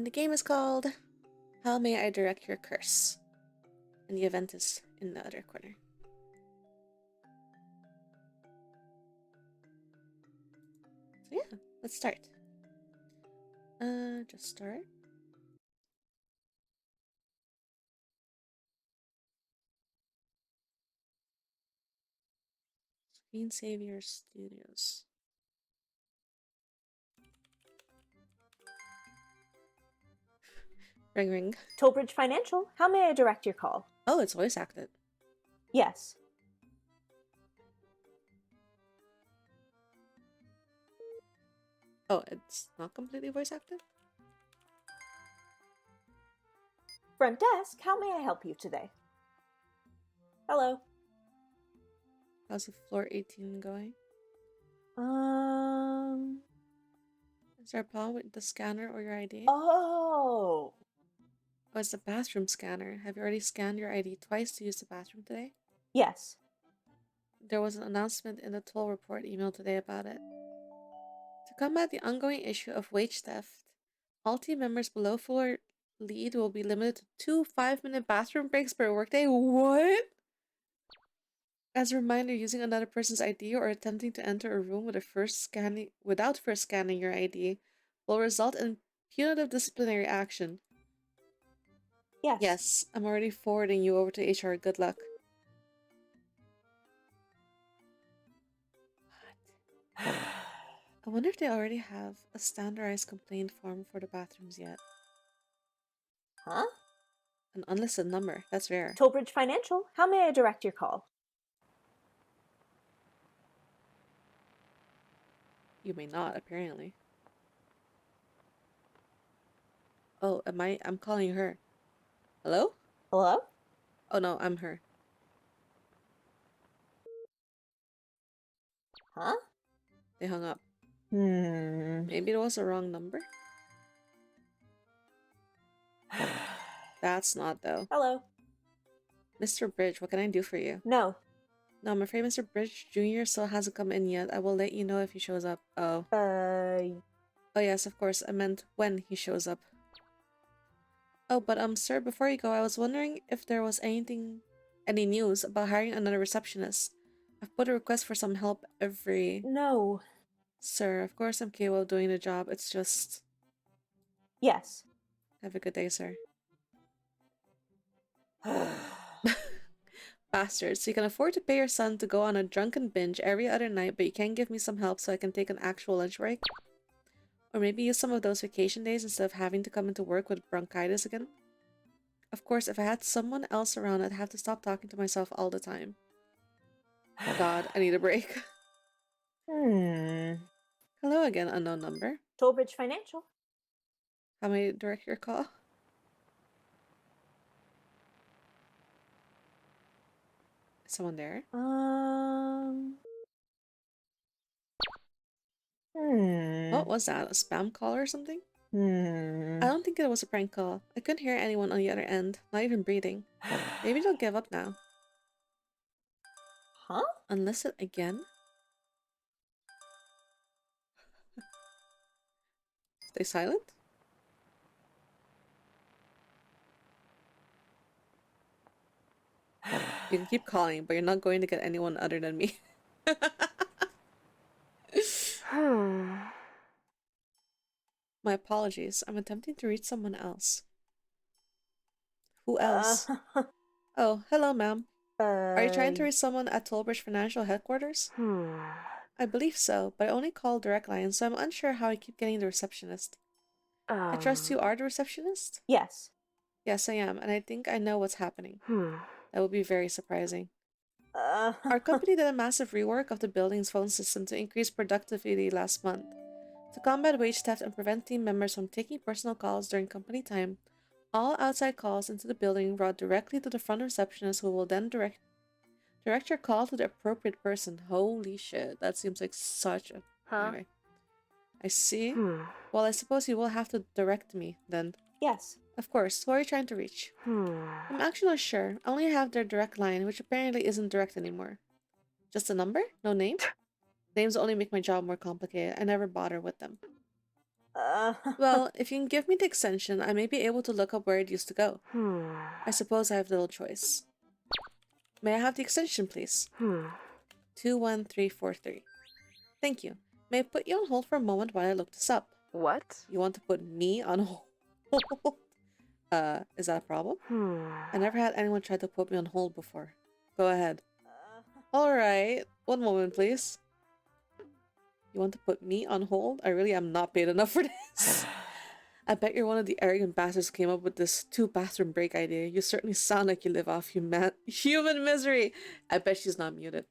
the game is called How May I Direct Your Curse? And the event is in the other corner. So yeah, let's start. Just start. Screensaver Studios. Ring ring. Tollbridge Financial, how may I direct your call? Oh, it's voice acted. Yes. Oh, it's not completely voice acted? Front desk, how may I help you today? Hello. How's the floor 18 going? Is there a problem with the scanner or your ID? Oh, it's the bathroom scanner. Have you already scanned your ID twice to use the bathroom today? yes. There was an announcement in the toll report email today about it. To combat the ongoing issue of wage theft, all team members below floor lead will be limited to 2 5-minute bathroom breaks per workday. What? As a reminder, using another person's ID or attempting to enter a room without first scanning your ID will result in punitive disciplinary action. Yes. Yes, I'm already forwarding you over to HR. Good luck. What? I wonder if they already have a standardized complaint form for the bathrooms yet. Huh? An unlisted number. That's rare. Tollbridge Financial, how may I direct your call? You may not, apparently. Oh, I'm calling her. Hello? Hello? Oh no, I'm her. Huh? They hung up. Maybe it was the wrong number? That's not, though. Hello. Mr. Bridge, what can I do for you? No. No, I'm afraid Mr. Bridge Jr. still hasn't come in yet. I will let you know if he shows up. Oh. Oh yes, of course. I meant when he shows up. Oh, but sir, before you go, I was wondering if there was any news about hiring another receptionist. I've put a request for some help every... No. Sir, of course I'm capable of doing the job. It's just... Yes. Have a good day, sir. Bastards, so you can afford to pay your son to go on a drunken binge every other night, but you can't give me some help so I can take an actual lunch break? Or maybe use some of those vacation days instead of having to come into work with bronchitis again? Of course, if I had someone else around, I'd have to stop talking to myself all the time. Oh God, I need a break. Hello again, unknown number. Tollbridge Financial. How may I direct your call? Is someone there? What was that? A spam call or something? I don't think it was a prank call. I couldn't hear anyone on the other end, not even breathing. Maybe they'll give up now. Huh? Unlisted again? Stay silent? You can keep calling, but you're not going to get anyone other than me. My apologies. I'm attempting to reach someone else. Who else? Oh, hello, ma'am. Are you trying to reach someone at Tollbridge Financial Headquarters? I believe so, but I only call direct line, so I'm unsure how I keep getting the receptionist. I trust you are the receptionist? Yes. Yes, I am, and I think I know what's happening. That would be very surprising. Our company did a massive rework of the building's phone system to increase productivity last month. To combat wage theft and prevent team members from taking personal calls during company time, all outside calls into the building route directly to the front receptionist, who will then direct your call to the appropriate person. Holy shit, that seems like such a... Anyway. I see. Well, I suppose you will have to direct me, then. Yes. Of course. Who are you trying to reach? I'm actually not sure. I only have their direct line, which apparently isn't direct anymore. Just a number? No name? Names only make my job more complicated. I never bother with them. Well, if you can give me the extension, I may be able to look up where it used to go. I suppose I have little choice. May I have the extension, please? 21343. Thank you. May I put you on hold for a moment while I look this up? What? You want to put me on hold? Is that a problem? I never had anyone try to put me on hold before. Go ahead. Alright. One moment, please. You want to put me on hold? I really am not paid enough for this. I bet you're one of the arrogant bastards who came up with this 2-bathroom break idea. You certainly sound like you live off human misery. I bet she's not muted.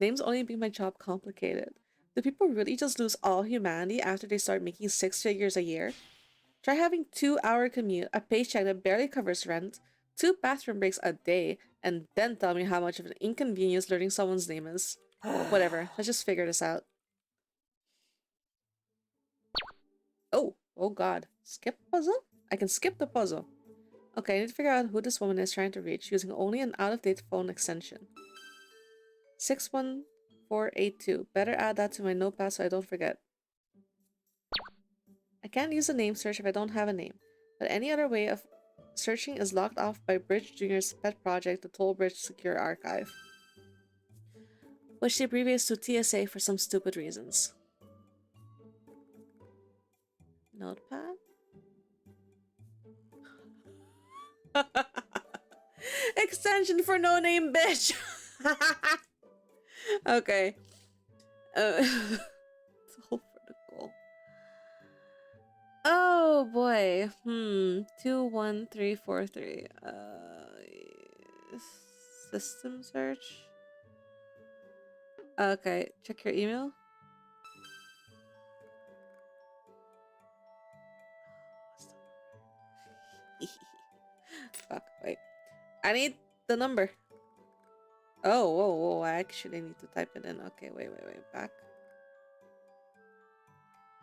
Names only make my job complicated. Do people really just lose all humanity after they start making 6 figures a year? Try having 2-hour commute, a paycheck that barely covers rent, 2 bathroom breaks a day, and then tell me how much of an inconvenience learning someone's name is. Whatever, let's just figure this out. Oh god. Skip puzzle? I can skip the puzzle. Okay, I need to figure out who this woman is trying to reach using only an out-of-date phone extension. 61482. Better add that to my notepad so I don't forget. I can't use a name search if I don't have a name, but any other way of searching is locked off by Bridge Jr.'s pet project, the Tollbridge Secure Archive, which she abbreviates to TSA for some stupid reasons. Notepad? Extension for no name, bitch! Okay. It's all for the goal. Oh boy. 21343. System search. Okay, check your email. Fuck, wait. I need the number. Oh, whoa, I actually need to type it in. Okay, wait, back.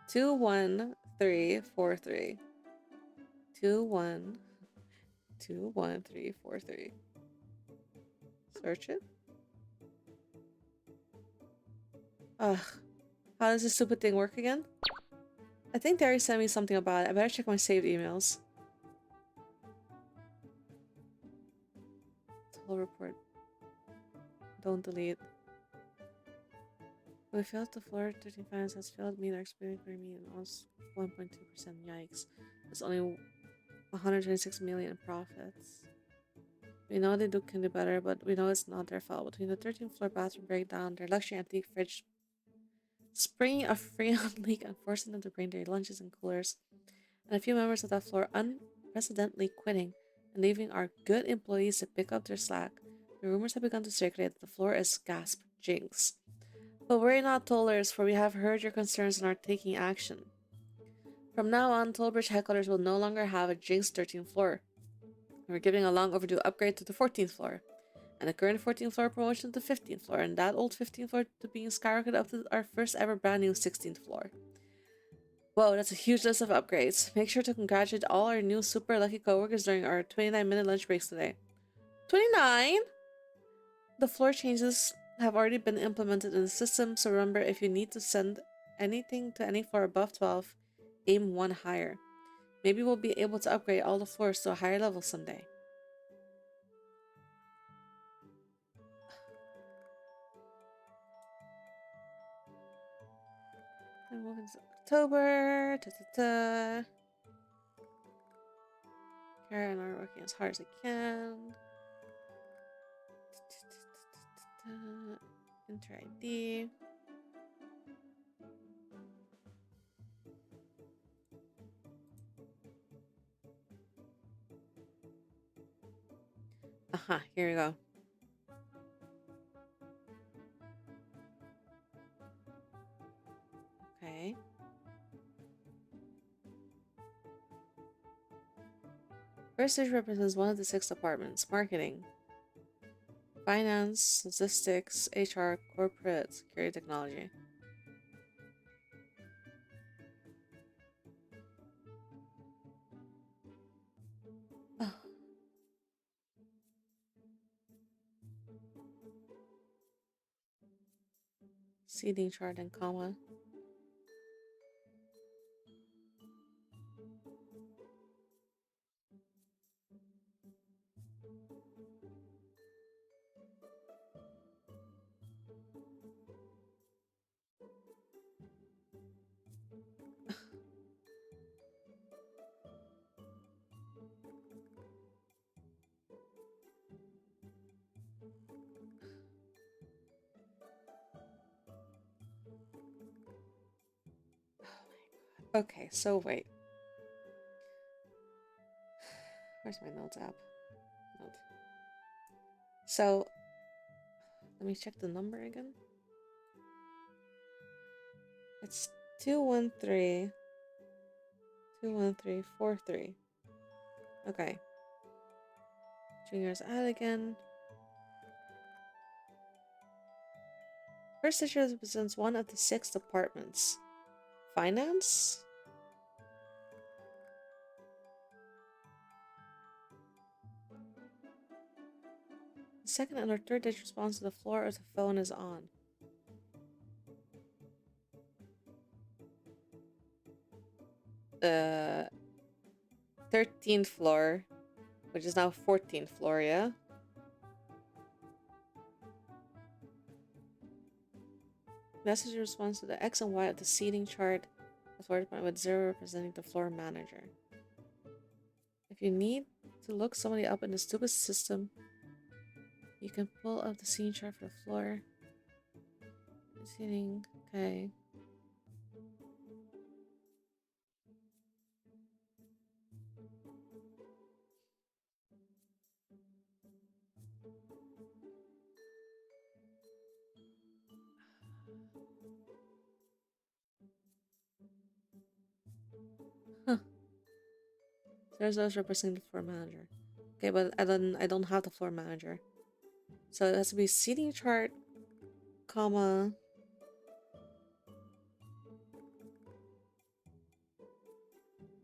21343. 21343. Search it. Ugh. How does this stupid thing work again? I think Terry sent me something about it. I better check my saved emails. Toll report. Don't delete. We failed to floor 13 finance has failed meet our experience by me and lost 1.2%. Yikes. There's only 126 million in profits. We know they can do better, but we know it's not their fault. Between the 13th floor bathroom breakdown, their luxury antique fridge springing a freon leak and forcing them to bring their lunches and coolers, and a few members of that floor unprecedentedly quitting and leaving our good employees to pick up their slack, the rumors have begun to circulate that the floor is gasp jinx. But worry not, tollers, for we have heard your concerns and are taking action. From now on, Tollbridge headquarters will no longer have a jinx 13th floor. We're giving a long overdue upgrade to the 14th floor, and the current 14th floor promotion to the 15th floor, and that old 15th floor to being skyrocketed up to our first ever brand new 16th floor. Whoa, that's a huge list of upgrades. Make sure to congratulate all our new super lucky coworkers during our 29-minute lunch breaks today. 29? The floor changes have already been implemented in the system, so remember, if you need to send anything to any floor above 12, aim one higher. Maybe we'll be able to upgrade all the floors to a higher level someday. And moving to October. Kara and I are working as hard as I can. Enter ID. Aha, here we go. Okay. First stage represents one of the 6 departments: marketing, finance, logistics, HR, corporate, security, technology. Oh. Seating chart and comma. Okay, so wait. Where's my notes app? Note. So, let me check the number again. It's 213 21343. Okay. Junior's out again. First teacher represents one of the 6 departments. Finance? The second and or third digit responds to the floor if the phone is on. The 13th floor, which is now 14th floor, yeah? Message responds to the X and Y of the seating chart, with 0 representing the floor manager. If you need to look somebody up in the stupid system, you can pull up the seating chart for the floor. Seating, okay. Huh. There's those representing the floor manager. Okay, but I don't have the floor manager. So it has to be seating chart, comma,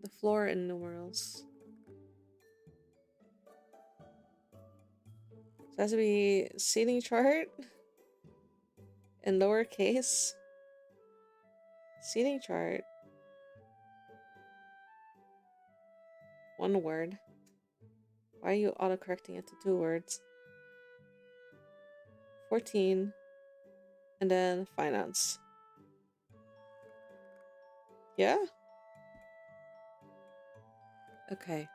the floor in numerals. So it has to be seating chart in lowercase. Seating chart. One word. Why are you autocorrecting it to 2 words? 14. And then finance. Yeah? Okay.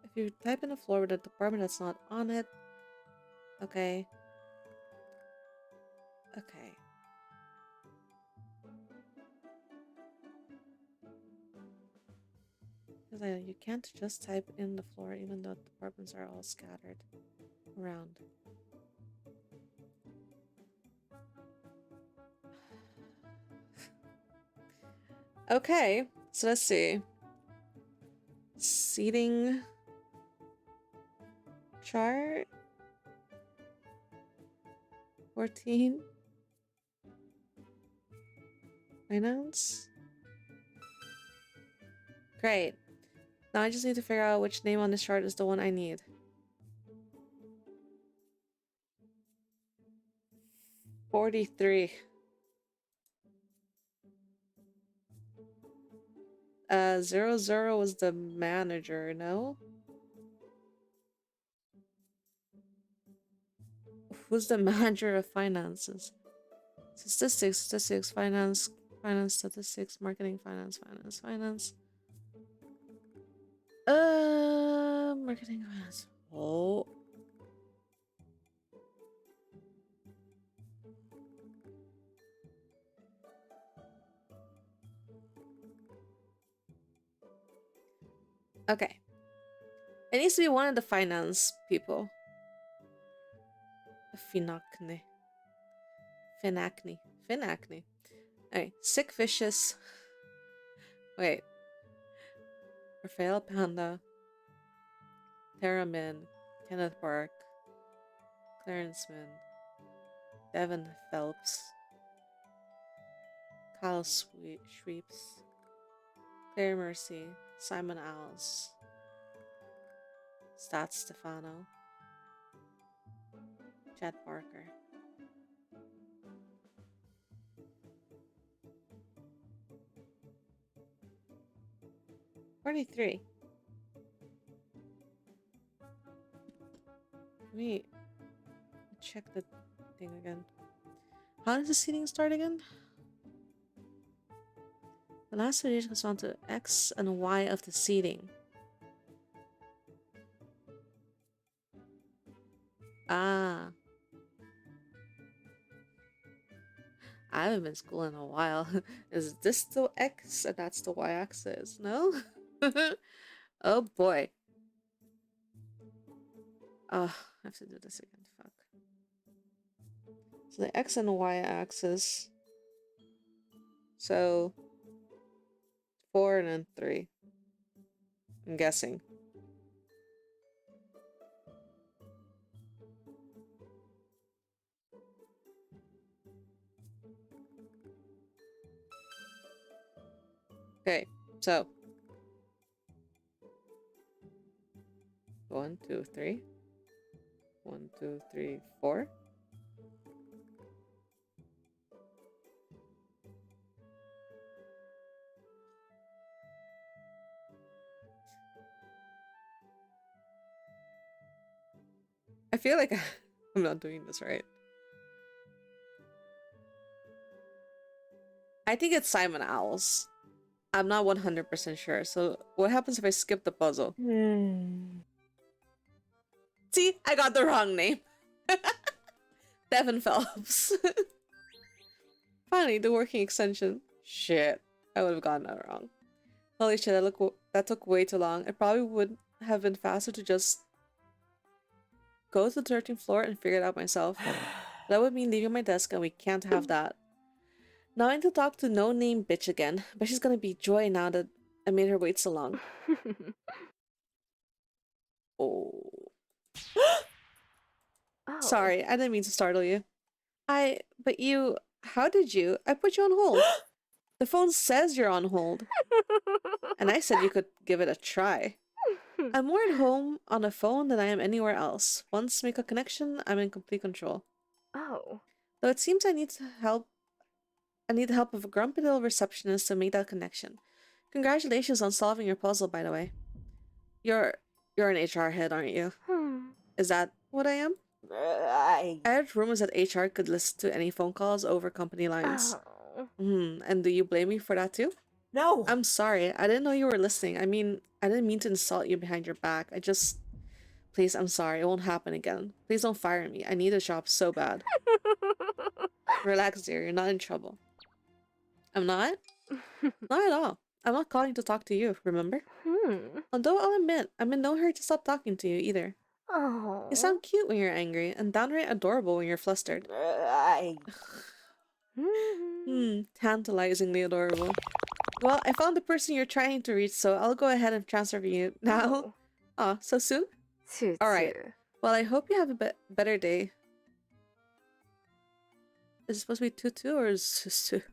If you type in the floor with a department that's not on it. Okay. Okay. Because you can't just type in the floor even though departments are all scattered around. Okay, so let's see. Seating chart 14. Finance. Great. Now I just need to figure out which name on this chart is the one I need. 43. 00 was the manager, no? Who's the manager of finances? Statistics, finance, statistics, marketing, finance. Marketing, finance. Oh. Okay. It needs to be one of the finance people. Finacne. Alright, sick vicious. Wait. Raphael Panda. Theramin. Kenneth Bark. Clarence Min. Devin Phelps. Kyle Schweeps. Claire Mercy. Simon Owls. Stat Stefano. Chad Parker. 23. Let me check the thing again. How does the seating start again? The last variation corresponds to X and Y of the seating. Ah. I haven't been to school in a while. Is this the X and that's the Y axis? No? Oh boy. Oh, I have to do this again. Fuck. So the X and Y axis. So 4 and then 3. I'm guessing. Okay, so 1, 2, 3. 1, 2, 3, 4. I feel like I'm not doing this right. I think it's Simon Owls. I'm not 100% sure. So what happens if I skip the puzzle? See, I got the wrong name. Devin Phelps. Finally, the working extension. Shit, I would have gotten that wrong. Holy shit, that took way too long. It probably would have been faster to just go to the 13th floor and figure it out myself. That would mean leaving my desk, and we can't have that. Now I need to talk to no name bitch again, but she's gonna be Joy now that I made her wait so long. Oh. Sorry, I didn't mean to startle you. But you, how did you? I put you on hold. The phone says you're on hold. And I said you could give it a try. I'm more at home on a phone than I am anywhere else. Once make a connection, I'm in complete control. Oh. Though it seems I need the help of a grumpy little receptionist to make that connection. Congratulations on solving your puzzle, by the way. You're an HR head, aren't you? Is that what I am? I heard rumors that HR could listen to any phone calls over company lines. And do you blame me for that too? No! I'm sorry. I didn't know you were listening. I mean, I didn't mean to insult you behind your back. Please, I'm sorry. It won't happen again. Please don't fire me. I need a job so bad. Relax, dear. You're not in trouble. I'm not? Not at all. I'm not calling to talk to you, remember? Although I'll admit, I'm in no hurry to stop talking to you either. Oh. You sound cute when you're angry, and downright adorable when you're flustered. Tantalizingly adorable. Well, I found the person you're trying to reach, so I'll go ahead and transfer you now. Oh, so soon? Alright. Well, I hope you have a better day. Is it supposed to be Tutu or Susu?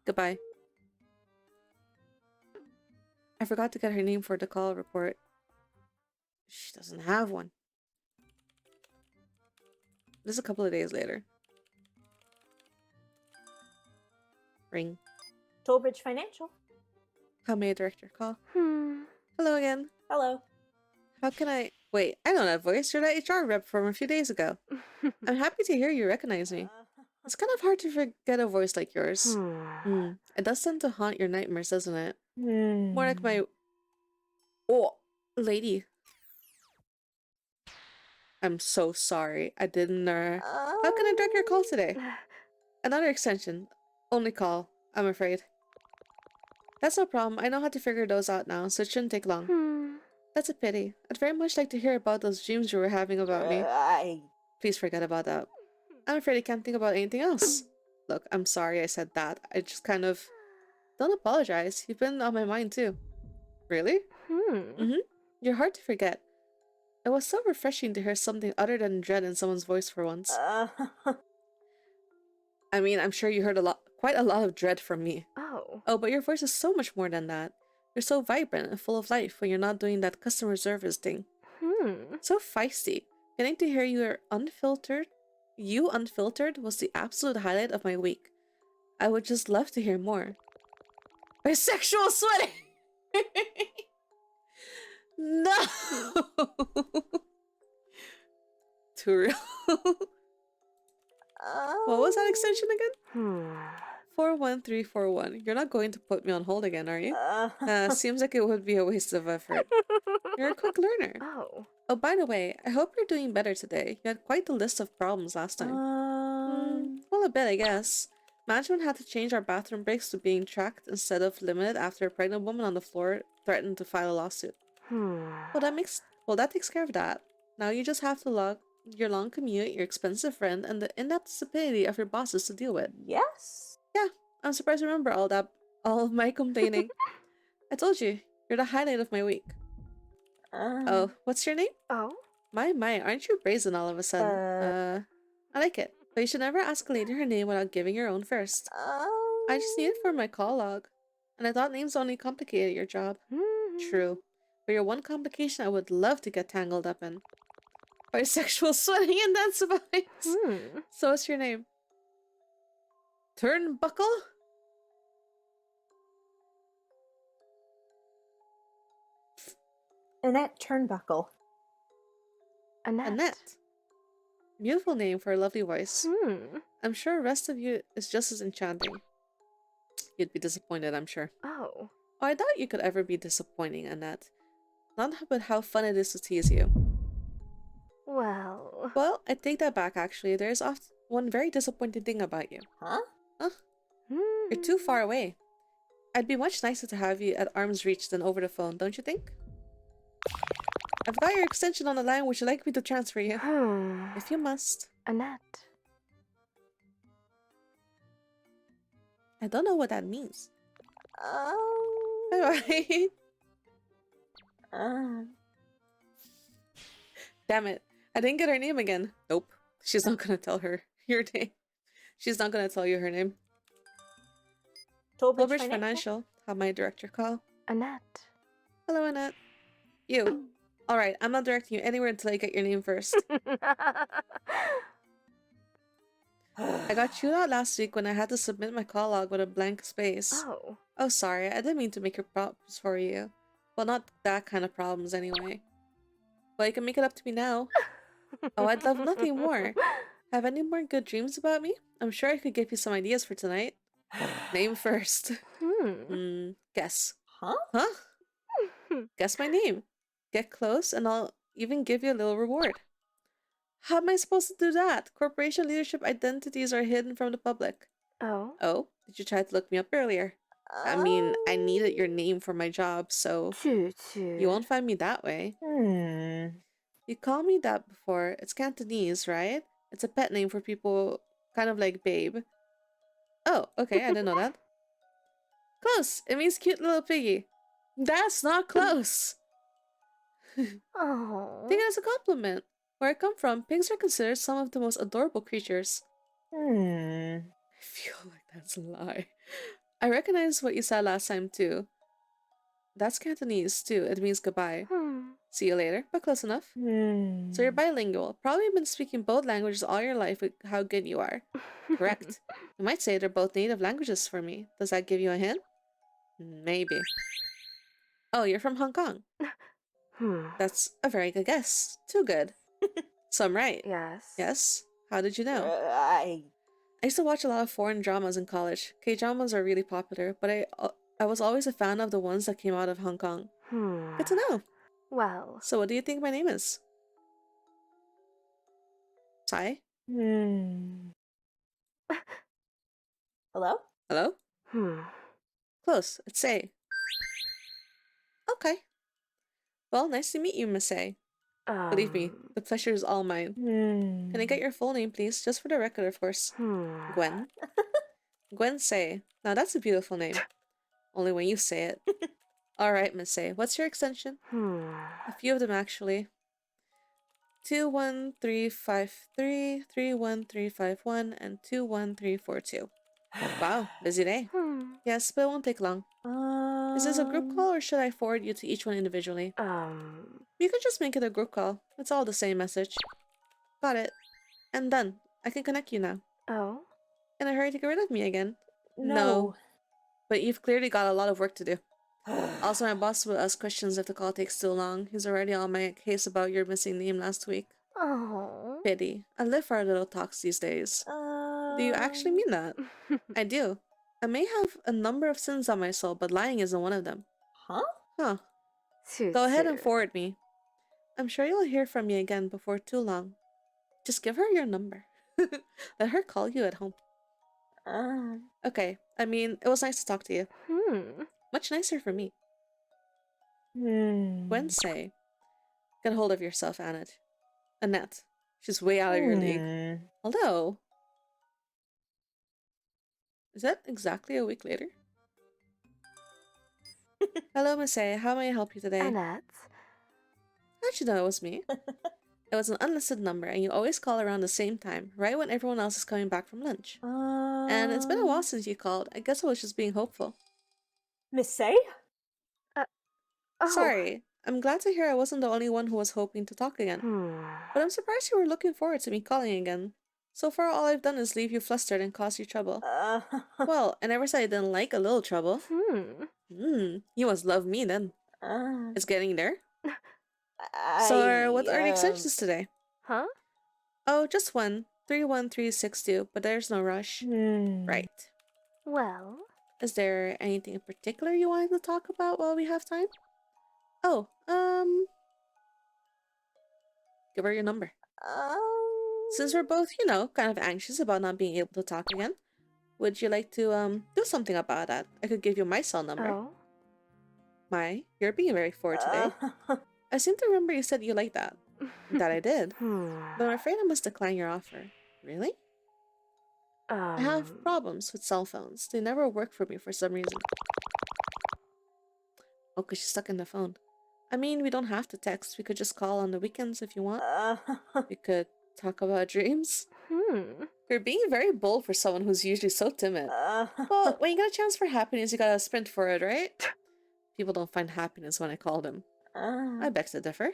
Goodbye. I forgot to get her name for the call report. She doesn't have one. This is a couple of days later. Ring. Tollbridge Financial. How may I direct your call? Hello again. Hello. How can I... Wait, I know that voice. You're that HR rep from a few days ago. I'm happy to hear you recognize me. It's kind of hard to forget a voice like yours. It does tend to haunt your nightmares, doesn't it? More like my... Oh, lady. I'm so sorry. I didn't know. How can I direct your call today? Another extension. Only call, I'm afraid. That's no problem. I know how to figure those out now, so it shouldn't take long. That's a pity. I'd very much like to hear about those dreams you were having about me. Please forget about that. I'm afraid I can't think about anything else. Look, I'm sorry I said that. I just kind of... Don't apologize. You've been on my mind too. Really? You're hard to forget. It was so refreshing to hear something other than dread in someone's voice for once. I mean, I'm sure you heard quite a lot of dread from me. Oh, but your voice is so much more than that. You're so vibrant and full of life when you're not doing that customer service thing. So feisty. Getting to hear you unfiltered was the absolute highlight of my week. I would just love to hear more. Bisexual sweating! No! Too real. What was that extension again? 41341. You're not going to put me on hold again, are you? Seems like it would be a waste of effort. You're a quick learner. Oh, by the way, I hope you're doing better today. You had quite the list of problems last time. Well, a bit, I guess. Management had to change our bathroom breaks to being tracked instead of limited after a pregnant woman on the floor threatened to file a lawsuit. Well, that takes care of that. Now you just have to log your long commute, your expensive rent, and the in-depth stupidity of your bosses to deal with. Yes? Yeah, I'm surprised you remember all of my complaining. I told you, you're the highlight of my week. Oh, what's your name? Oh? My, aren't you brazen all of a sudden? I like it. But you should never ask a lady her name without giving your own first. I just need it for my call log. And I thought names only complicated your job. True. But your one complication I would love to get tangled up in. Bisexual sweating and dance vibes. So what's your name? Turnbuckle? Annette Turnbuckle. Annette. Beautiful name for a lovely voice. I'm sure the rest of you is just as enchanting. You'd be disappointed, I'm sure. Oh. I doubt you could ever be disappointing, Annette. Not about how fun it is to tease you. Well, I take that back, actually. There's often one very disappointing thing about you. Huh? You're too far away. I'd be much nicer to have you at arm's reach than over the phone, don't you think? I've got your extension on the line. Would you like me to transfer you? If you must. Annette. I don't know what that means. Alright. Damn it. I didn't get her name again. Nope. She's not gonna tell her your name. She's not gonna tell you her name. Tollbridge Financial. How may I direct your call? Annette. Hello, Annette. You. Alright, I'm not directing you anywhere until I get your name first. I got chewed out last week when I had to submit my call log with a blank space. Oh, sorry. I didn't mean to make your problems for you. Well, not that kind of problems anyway. Well, you can make it up to me now. Oh, I'd love nothing more. Have any more good dreams about me? I'm sure I could give you some ideas for tonight. Name first. Guess. Huh? Guess my name. Get close and I'll even give you a little reward. How am I supposed to do that? Corporation leadership identities are hidden from the public. Oh? Did you try to look me up earlier? I mean, I needed your name for my job, so you won't find me that way. You called me that before. It's Cantonese, right? It's a pet name for people kind of like Babe. Oh, okay, I didn't know that. Close! It means cute little piggy. That's not close! Oh. Take it as a compliment. Where I come from, pigs are considered some of the most adorable creatures. I feel like that's a lie. I recognize what you said last time too. That's Cantonese too. It means goodbye. See you later, but close enough. So you're bilingual. Probably been speaking both languages all your life with how good you are. Correct. You might say they're both native languages for me. Does that give you a hint? Maybe. Oh, you're from Hong Kong. That's a very good guess. Too good. So I'm right. Yes. Yes? How did you know? I used to watch a lot of foreign dramas in college. K-dramas are really popular, but I was always a fan of the ones that came out of Hong Kong. Good to know. Well. So what do you think my name is? Sai? Hello? Hello? Close. It's Say. Okay. Well, nice to meet you, Miss Say. Believe me, the pleasure is all mine. Can I get your full name, please? Just for the record, of course. Gwen? Gwen Say. Now that's a beautiful name. Only when you say it. Alright, Miss Say. What's your extension? A few of them, actually. 21353, 31351, and 21342. Wow, busy day. Yes, but it won't take long. Is this a group call or should I forward you to each one individually? You can just make it a group call. It's all the same message. Got it. And done. I can connect you now. Oh? In a hurry to get rid of me again? No. But you've clearly got a lot of work to do. Also, my boss will ask questions if the call takes too long. He's already on my case about your missing name last week. Oh. Pity. I live for our little talks these days. Do you actually mean that? I do. I may have a number of sins on my soul, but lying isn't one of them. Huh? Huh. Toot Go ahead and toot. forward me. I'm sure you'll hear from me again before too long. Just give her your number. Let her call you at home. Okay, I mean, it was nice to talk to you. Much nicer for me. Wednesday. Get hold of yourself, Annette. Annette. She's way out of your league. Hello. Is that exactly a week later? Hello, Miss A. How may I help you today? Annette. How'd you know it was me? It was an unlisted number, and you always call around the same time, right when everyone else is coming back from lunch. And it's been a while since you called. I guess I was just being hopeful. Miss A? Oh. Sorry. I'm glad to hear I wasn't the only one who was hoping to talk again. But I'm surprised you were looking forward to me calling again. So far, all I've done is leave you flustered and cause you trouble. Well, I never said I didn't like a little trouble. You must love me then. It's getting there. So, what are the extensions today? Huh? Oh, just one. 31362, but there's no rush. Right. Well. Is there anything in particular you wanted to talk about while we have time? Oh, give her your number. Since we're both, kind of anxious about not being able to talk again, would you like to, do something about that? I could give you my cell number. Oh. You're being very forward today. I seem to remember you said you liked that. That I did. But I'm afraid I must decline your offer. Really? I have problems with cell phones. They never work for me for some reason. Oh, 'cause she's stuck in the phone. I mean, we don't have to text. We could just call on the weekends if you want. We could talk about dreams. You're being very bold for someone who's usually so timid. Well, when you get a chance for happiness, you gotta sprint for it, right? People don't find happiness when I call them. I beg to differ.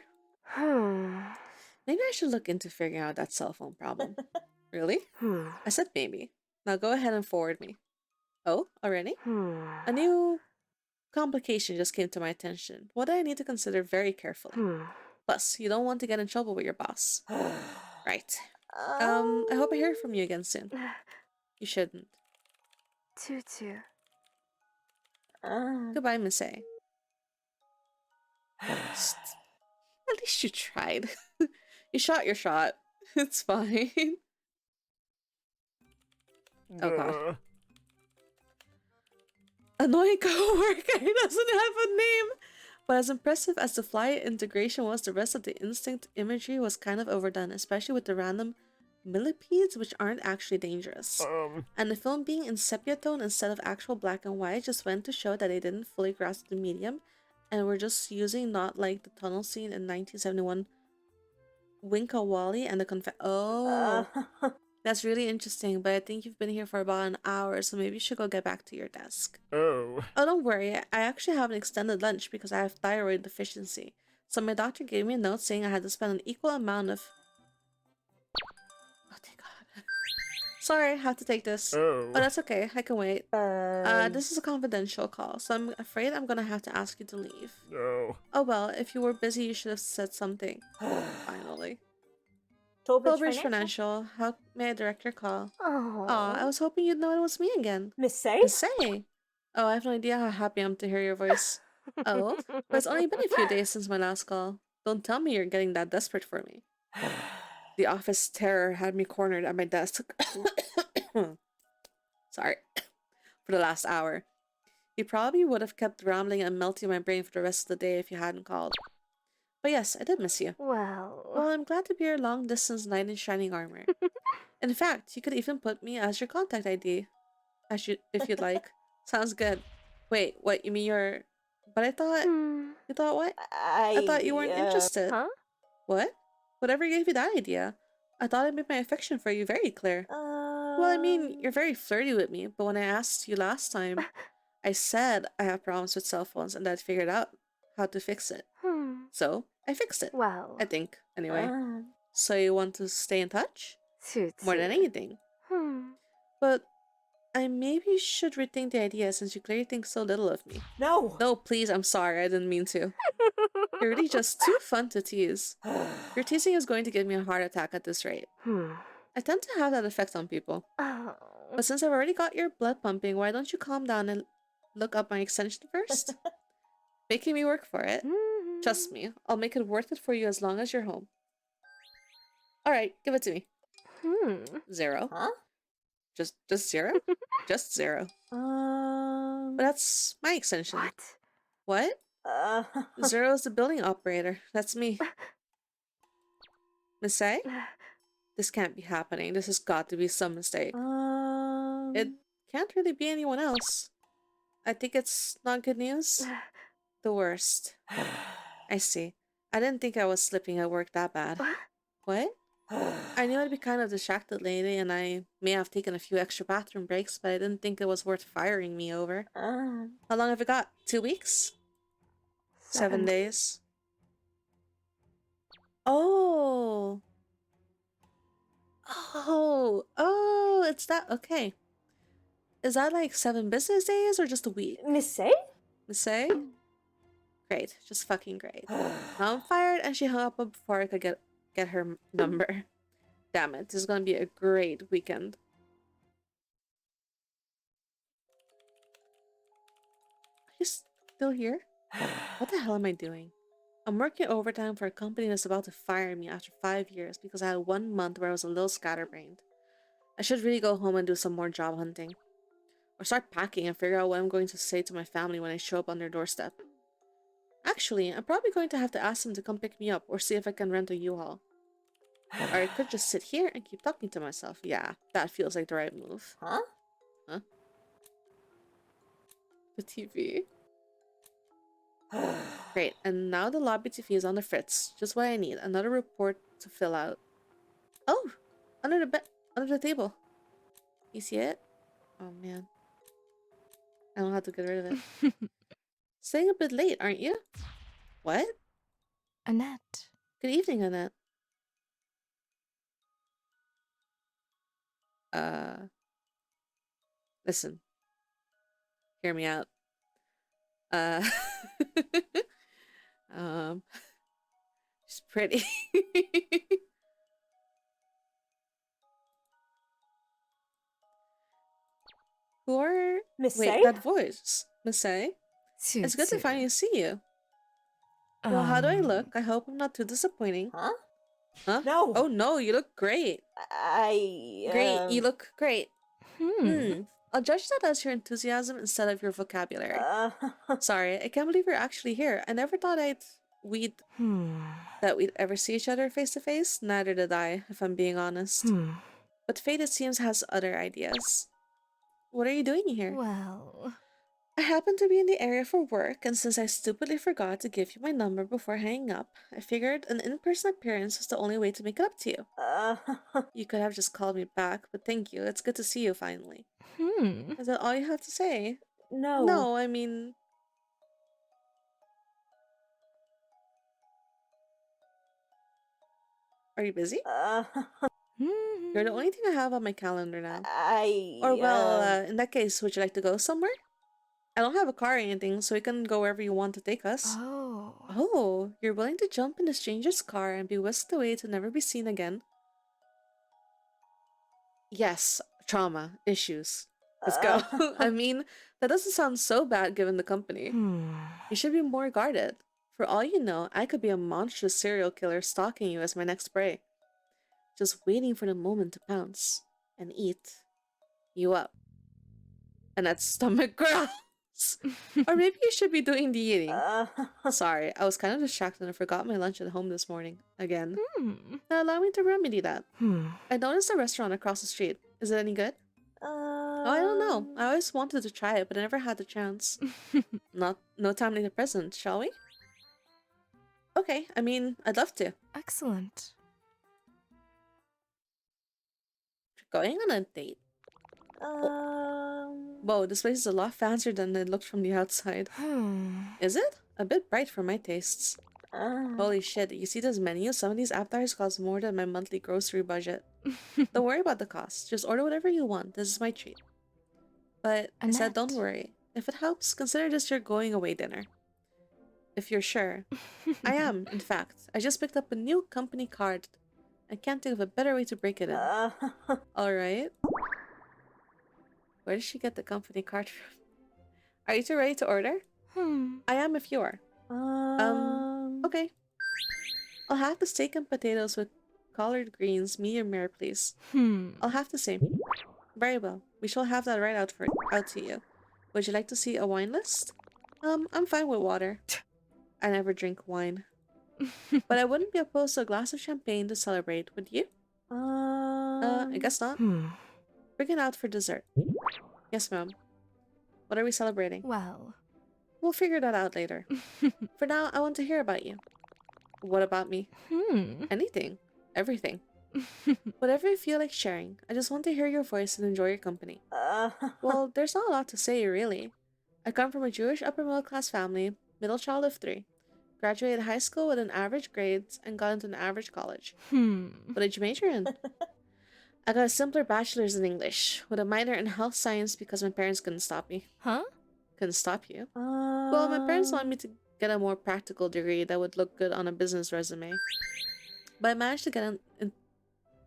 Maybe I should look into figuring out that cell phone problem. Really? I said maybe. Now go ahead and forward me. Oh, already? A new complication just came to my attention. What do I need to consider very carefully? Plus, you don't want to get in trouble with your boss. Right. I hope I hear from you again soon. You shouldn't. Toot toot. Goodbye, Miss A. At least you tried. You shot your shot. It's fine. Oh god. Annoying coworker doesn't have a name. But as impressive as the fly integration was, the rest of the instinct imagery was kind of overdone, especially with the random millipedes, which aren't actually dangerous. And the film being in sepia tone instead of actual black and white just went to show that they didn't fully grasp the medium, and were just using not like the tunnel scene in 1971 Winka Wally and the Oh, that's really interesting, but I think you've been here for about an hour, so maybe you should go get back to your desk. Oh, don't worry. I actually have an extended lunch because I have thyroid deficiency. So my doctor gave me a note saying I had to spend an equal amount of... Oh, thank God. Sorry, I have to take this. Oh, that's okay. I can wait. This is a confidential call, so I'm afraid I'm gonna have to ask you to leave. No. Oh well, if you were busy, you should have said something. Finally. Tollbridge Financial. How may I direct your call? Aw, I was hoping you'd know it was me again. Miss A? Miss A? Oh, I have no idea how happy I am to hear your voice. Oh, but it's only been a few days since my last call. Don't tell me you're getting that desperate for me. The office terror had me cornered at my desk. Sorry. For the last hour. You probably would have kept rambling and melting my brain for the rest of the day if you hadn't called. But yes, I did miss you. Well, I'm glad to be your long-distance knight in shining armor. In fact, you could even put me as your contact ID. If you'd like. Sounds good. Wait, what, you mean you're... But I thought... You thought what? I thought you weren't interested. huh? What? Whatever gave you that idea? I thought I made my affection for you very clear. Well, I mean, you're very flirty with me, but when I asked you last time, I said I have problems with cell phones and that I'd figured out how to fix it. So, I fixed it. Well. I think, anyway. So you want to stay in touch? Toot More than toot. anything. But I maybe should rethink the idea since you clearly think so little of me. No! No, please, I'm sorry, I didn't mean to. You're really just too fun to tease. Your teasing is going to give me a heart attack at this rate. I tend to have that effect on people. Oh. But since I've already got your blood pumping, why don't you calm down and look up my extension first? Making me work for it. Trust me, I'll make it worth it for you as long as you're home. Alright, give it to me. 0. Huh? Just 0? Just 0. But that's my extension. What? What? 0 is the building operator. That's me. Miss A? This can't be happening. This has got to be some mistake. It can't really be anyone else. I think it's not good news. The worst. I see. I didn't think I was slipping at work that bad. What? I knew I'd be kind of distracted lately, and I may have taken a few extra bathroom breaks, but I didn't think it was worth firing me over. How long have I got? 2 weeks? 7 days? Oh! Oh, it's that. Okay. Is that like 7 business days or just a week? Miss A? Miss A? Great. Just fucking great. Now I'm fired, and she hung up before I could get her number. Damn it. This is gonna be a great weekend. Are you still here? What the hell am I doing? I'm working overtime for a company that's about to fire me after 5 years because I had 1 month where I was a little scatterbrained. I should really go home and do some more job hunting. Or start packing and figure out what I'm going to say to my family when I show up on their doorstep. Actually, I'm probably going to have to ask them to come pick me up or see if I can rent a U-Haul. Or I could just sit here and keep talking to myself. Yeah, that feels like the right move. Huh? Huh? The TV. Great, and now the lobby TV is on the fritz. Just what I need. Another report to fill out. Oh! Under the bed, under the table. You see it? Oh man. I don't have to get rid of it. Staying a bit late, aren't you? What? Annette. Good evening, Annette. Listen. Hear me out. She's pretty. Who are... Miss Wait, A? that voice. Miss A? It's good to Tsu. finally see you. Well, how do I look? I hope I'm not too disappointing. Huh? Huh? No. Oh no, you look great. Great, you look great. I'll judge that as your enthusiasm instead of your vocabulary. Sorry, I can't believe you're actually here. I never thought we'd ever see each other face to face. Neither did I, if I'm being honest. But fate, it seems, has other ideas. What are you doing here? Well. I happen to be in the area for work, and since I stupidly forgot to give you my number before hanging up, I figured an in-person appearance was the only way to make it up to you. You could have just called me back, but thank you. It's good to see you finally. Is that all you have to say? No. No, I mean... Are you busy? You're the only thing I have on my calendar now. Or well, in that case, would you like to go somewhere? I don't have a car or anything, so we can go wherever you want to take us. Oh, you're willing to jump in a stranger's car and be whisked away to never be seen again? Yes, trauma, issues. Let's go. I mean, that doesn't sound so bad given the company. You should be more guarded. For all you know, I could be a monstrous serial killer stalking you as my next prey. Just waiting for the moment to pounce and eat you up. And that stomach growls. Or maybe you should be doing the eating. Sorry, I was kind of distracted and forgot my lunch at home this morning. Again. Now allow me to remedy that. I noticed a restaurant across the street. Is it any good? Oh, I don't know. I always wanted to try it, but I never had the chance. No time like the present, shall we? Okay, I mean, I'd love to. Excellent. Going on a date. Whoa, this place is a lot fancier than it looked from the outside. Is it? A bit bright for my tastes. Holy shit, you see this menu? Some of these appetizers cost more than my monthly grocery budget. Don't worry about the cost. Just order whatever you want. This is my treat. But I said, don't Annette. worry. If it helps, consider this your going away dinner. If you're sure. I am, in fact. I just picked up a new company card. I can't think of a better way to break it in. Alright. Where did she get the company card from? Are you two ready to order? I am if you are. Okay. I'll have the steak and potatoes with collard greens, medium rare, please. I'll have the same. Very well. We shall have that right out to you. Would you like to see a wine list? I'm fine with water. I never drink wine. But I wouldn't be opposed to a glass of champagne to celebrate, would you? I guess not. Bring it out for dessert. Yes, ma'am. What are we celebrating? Well. We'll figure that out later. For now, I want to hear about you. What about me? Anything. Everything. Whatever you feel like sharing. I just want to hear your voice and enjoy your company. Well, there's not a lot to say, really. I come from a Jewish upper middle class family, middle child of 3. Graduated high school with an average grades and got into an average college. What did you major in? I got a simpler bachelor's in English, with a minor in health science because my parents couldn't stop me. Huh? Couldn't stop you? Well, my parents wanted me to get a more practical degree that would look good on a business resume. But I managed to get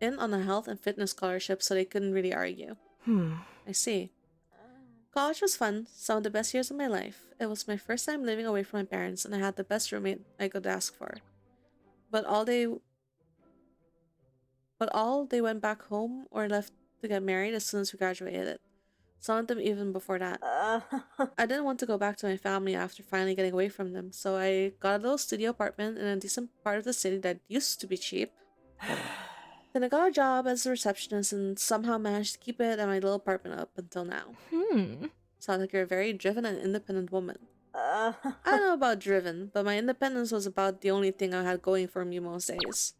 in on a health and fitness scholarship, so they couldn't really argue. I see. College was fun, some of the best years of my life. It was my first time living away from my parents, and I had the best roommate I could ask for. But all they went back home or left to get married as soon as we graduated. Some of them even before that. I didn't want to go back to my family after finally getting away from them, so I got a little studio apartment in a decent part of the city that used to be cheap. Then I got a job as a receptionist and somehow managed to keep it and my little apartment up until now. Sounds like you're a very driven and independent woman. I don't know about driven, but my independence was about the only thing I had going for me most days.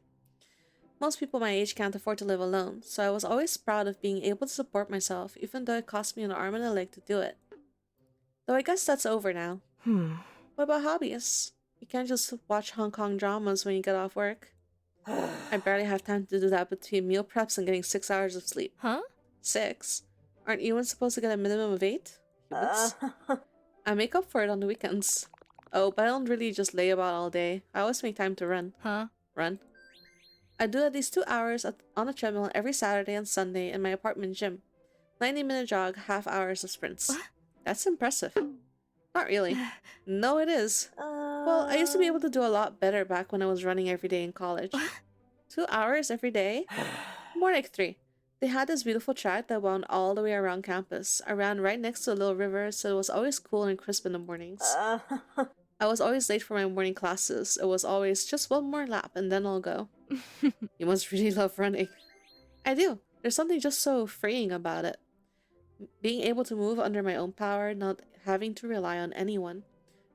Most people my age can't afford to live alone, so I was always proud of being able to support myself, even though it cost me an arm and a leg to do it. Though I guess that's over now. What about hobbies? You can't just watch Hong Kong dramas when you get off work. I barely have time to do that between meal preps and getting 6 hours of sleep. Huh? 6? Aren't humans supposed to get a minimum of 8? Humans? I make up for it on the weekends. Oh, but I don't really just lay about all day. I always make time to run. Huh? Run? I do at least 2 hours on a treadmill every Saturday and Sunday in my apartment gym. 90-minute jog, half hours of sprints. What? That's impressive. Not really. No, it is. Well, I used to be able to do a lot better back when I was running every day in college. 2 hours every day? More like 3. They had this beautiful track that wound all the way around campus. I ran right next to a little river, so it was always cool and crisp in the mornings. I was always late for my morning classes. It was always just one more lap and then I'll go. You must really love running. I do. There's something just so freeing about it. Being able to move under my own power, not having to rely on anyone.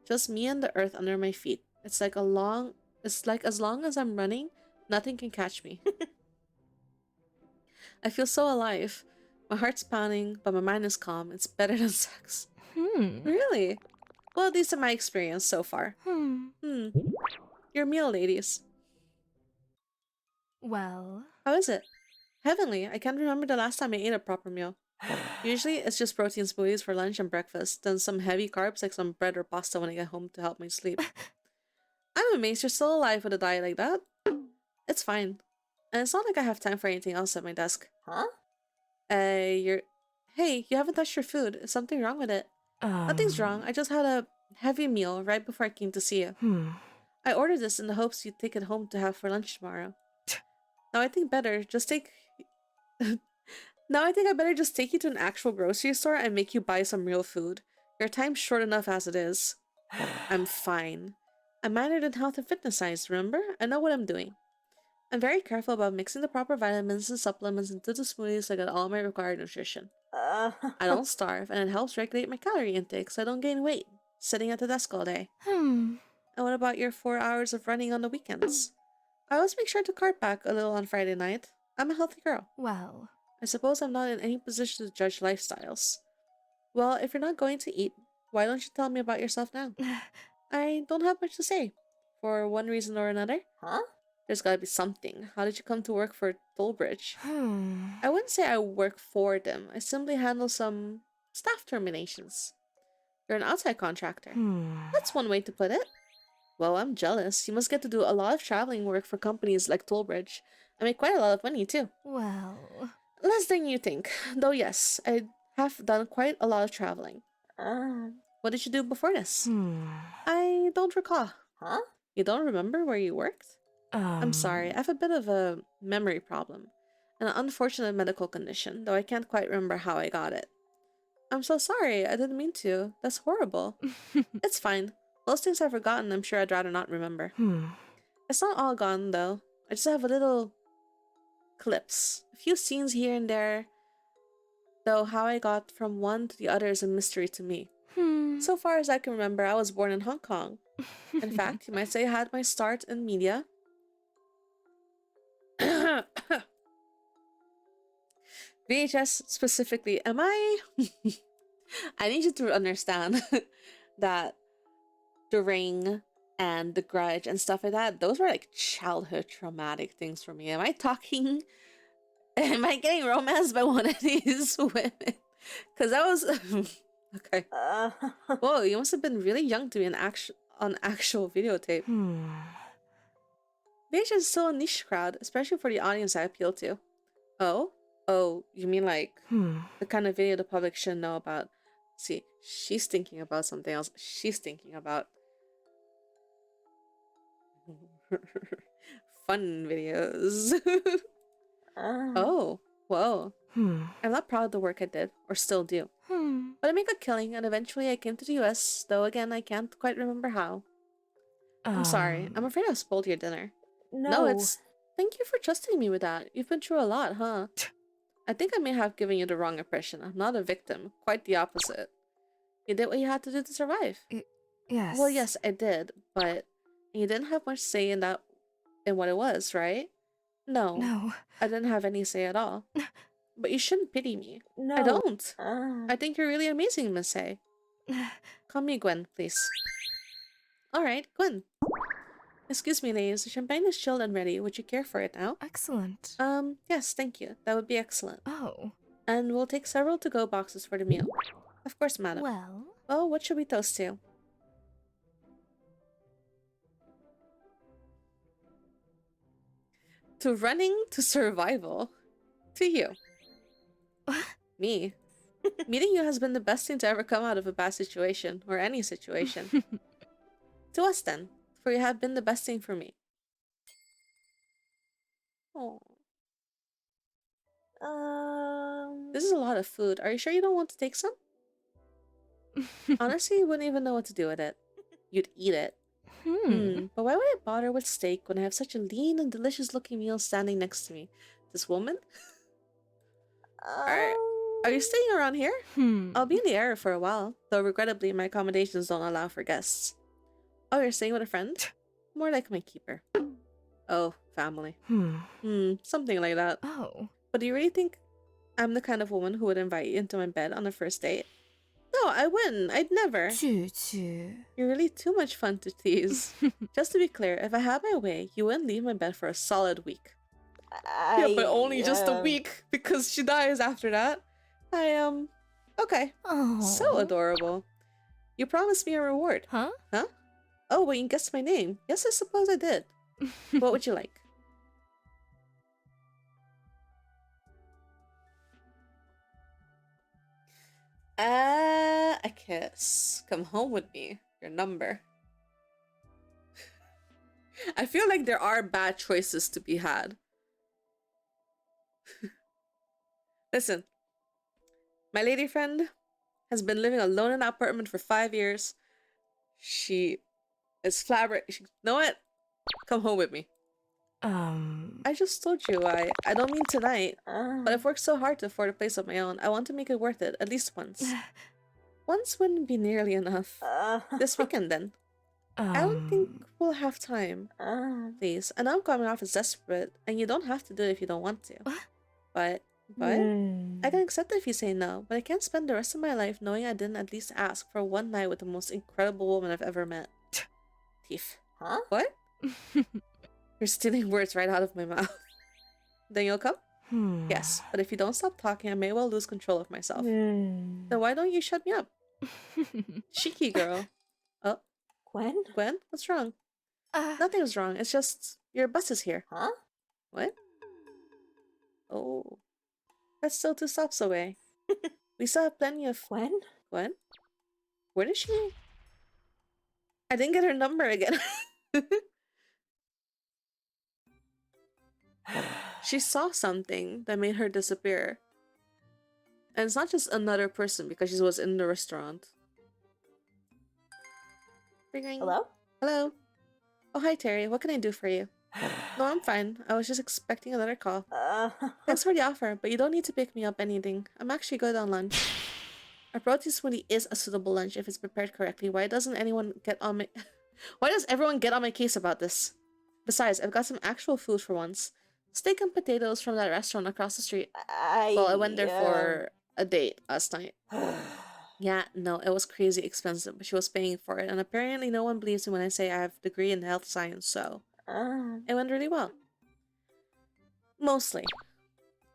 Just me and the earth under my feet. It's like as long as I'm running, nothing can catch me. I feel so alive. My heart's pounding, but my mind is calm. It's better than sex. Really? Well, at least in my experience so far. Your meal, ladies. Well. How is it? Heavenly. I can't remember the last time I ate a proper meal. Usually, it's just protein smoothies for lunch and breakfast, then some heavy carbs like some bread or pasta when I get home to help me sleep. I'm amazed you're still alive with a diet like that. It's fine. And it's not like I have time for anything else at my desk. Huh? Hey, you haven't touched your food. Is something wrong with it? Nothing's wrong. I just had a heavy meal right before I came to see you. I ordered this in the hopes you'd take it home to have for lunch tomorrow. Now I think I better just take you to an actual grocery store and make you buy some real food. Your time's short enough as it is. I'm fine. I minored in health and fitness science, remember? I know what I'm doing. I'm very careful about mixing the proper vitamins and supplements into the smoothies so I get all my required nutrition. I don't starve, and it helps regulate my calorie intake so I don't gain weight, sitting at the desk all day. And what about your 4 hours of running on the weekends? I always make sure to carb back a little on Friday night. I'm a healthy girl. Well. I suppose I'm not in any position to judge lifestyles. Well, if you're not going to eat, why don't you tell me about yourself now? I don't have much to say. For one reason or another. Huh? There's gotta be something. How did you come to work for Tollbridge? I wouldn't say I work for them. I simply handle some Staff terminations. You're an outside contractor. That's one way to put it. Well, I'm jealous. You must get to do a lot of traveling work for companies like Tollbridge. I make quite a lot of money, too. Well... Less than you think. Though, yes, I have done quite a lot of traveling. What did you do before this? I don't recall. Huh? You don't remember where you worked? I'm sorry, I have a bit of a memory problem. An unfortunate medical condition, though I can't quite remember how I got it. I'm so sorry, I didn't mean to. That's horrible. It's fine. Most things I've forgotten, I'm sure I'd rather not remember. It's not all gone, though. I just have a little clips. A few scenes here and there. Though how I got from one to the other is a mystery to me. So far as I can remember, I was born in Hong Kong. In fact, you might say I had my start in media. VHS specifically. Am I? I need you to understand that The Ring and The Grudge and stuff like that, those were like childhood traumatic things for me. Am I talking? Am I getting romanced by one of these women? Because that was okay. Whoa, you must have been really young to be on actual videotape. VHS is still a niche crowd, especially for the audience I appeal to. Oh, you mean like the kind of video the public should know about? See, she's thinking about something else. She's thinking about fun videos. Oh, whoa. I'm not proud of the work I did, or still do. But I make a killing, and eventually I came to the US, though again, I can't quite remember how. I'm sorry. I'm afraid I've spoiled your dinner. No, it's... Thank you for trusting me with that. You've been through a lot, huh? I think I may have given you the wrong impression. I'm not a victim. Quite the opposite. You did what you had to do to survive. Yes. Well, yes, I did, but you didn't have much say in what it was, right? No. No. I didn't have any say at all. But you shouldn't pity me. No. I don't. I think you're really amazing, Miss A. Call me Gwen, please. Alright, Gwen. Excuse me, ladies. The champagne is chilled and ready. Would you care for it now? Excellent. Yes, thank you. That would be excellent. Oh. And we'll take several to-go boxes for the meal. Of course, madam. Well, what should we toast to? To running, to survival. To you. Me. Meeting you has been the best thing to ever come out of a bad situation, or any situation. To us then, for you have been the best thing for me. Oh. This is a lot of food. Are you sure you don't want to take some? Honestly, you wouldn't even know what to do with it. You'd eat it. But why would I bother with steak when I have such a lean and delicious looking meal standing next to me? This woman? Are you staying around here? I'll be in the area for a while, though regrettably my accommodations don't allow for guests. Oh, you're staying with a friend? More like my keeper. Oh, family. Something like that. Oh. But do you really think I'm the kind of woman who would invite you into my bed on a first date? No, I wouldn't. I'd never. Choo-choo. You're really too much fun to tease. Just to be clear, if I had my way, you wouldn't leave my bed for a solid week. Yeah, but only just a week, because she dies after that. Okay. Oh. So adorable. You promised me a reward. Huh? Huh? Oh, well, you guessed my name. Yes, I suppose I did. What would you like? A kiss. Come home with me. Your number. I feel like there are bad choices to be had. Listen. My lady friend has been living alone in an apartment for 5 years. She is flabbergasted. You know what? Come home with me. I just told you I don't mean tonight, but I've worked so hard to afford a place of my own. I want to make it worth it, at least once. Once wouldn't be nearly enough. This weekend, then. I don't think we'll have time. Please. I know I'm coming off as desperate, and you don't have to do it if you don't want to. But I can accept it if you say no, but I can't spend the rest of my life knowing I didn't at least ask for one night with the most incredible woman I've ever met. Thief. Huh? What? You're stealing words right out of my mouth. Then you'll come? Yes, but if you don't stop talking, I may well lose control of myself. Then why don't you shut me up? Cheeky girl. Oh, Gwen? Gwen? What's wrong? Nothing's wrong. It's just your bus is here. Huh? What? Oh, that's still 2 stops away. We still have plenty of... Gwen? Gwen? Where is she? I didn't get her number again. She saw something that made her disappear. And it's not just another person because she was in the restaurant. Ring. Hello? Hello? Oh, hi, Terry. What can I do for you? No, I'm fine. I was just expecting another call. Thanks for the offer, but you don't need to pick me up anything. I'm actually good on lunch. A protein smoothie is a suitable lunch if it's prepared correctly. Why doesn't anyone get on my... Why does everyone get on my case about this? Besides, I've got some actual food for once. Steak and potatoes from that restaurant across the street. Well, I went there for a date last night. Yeah, no, it was crazy expensive, but she was paying for it. And apparently no one believes me when I say I have a degree in health science, so... It went really well. Mostly.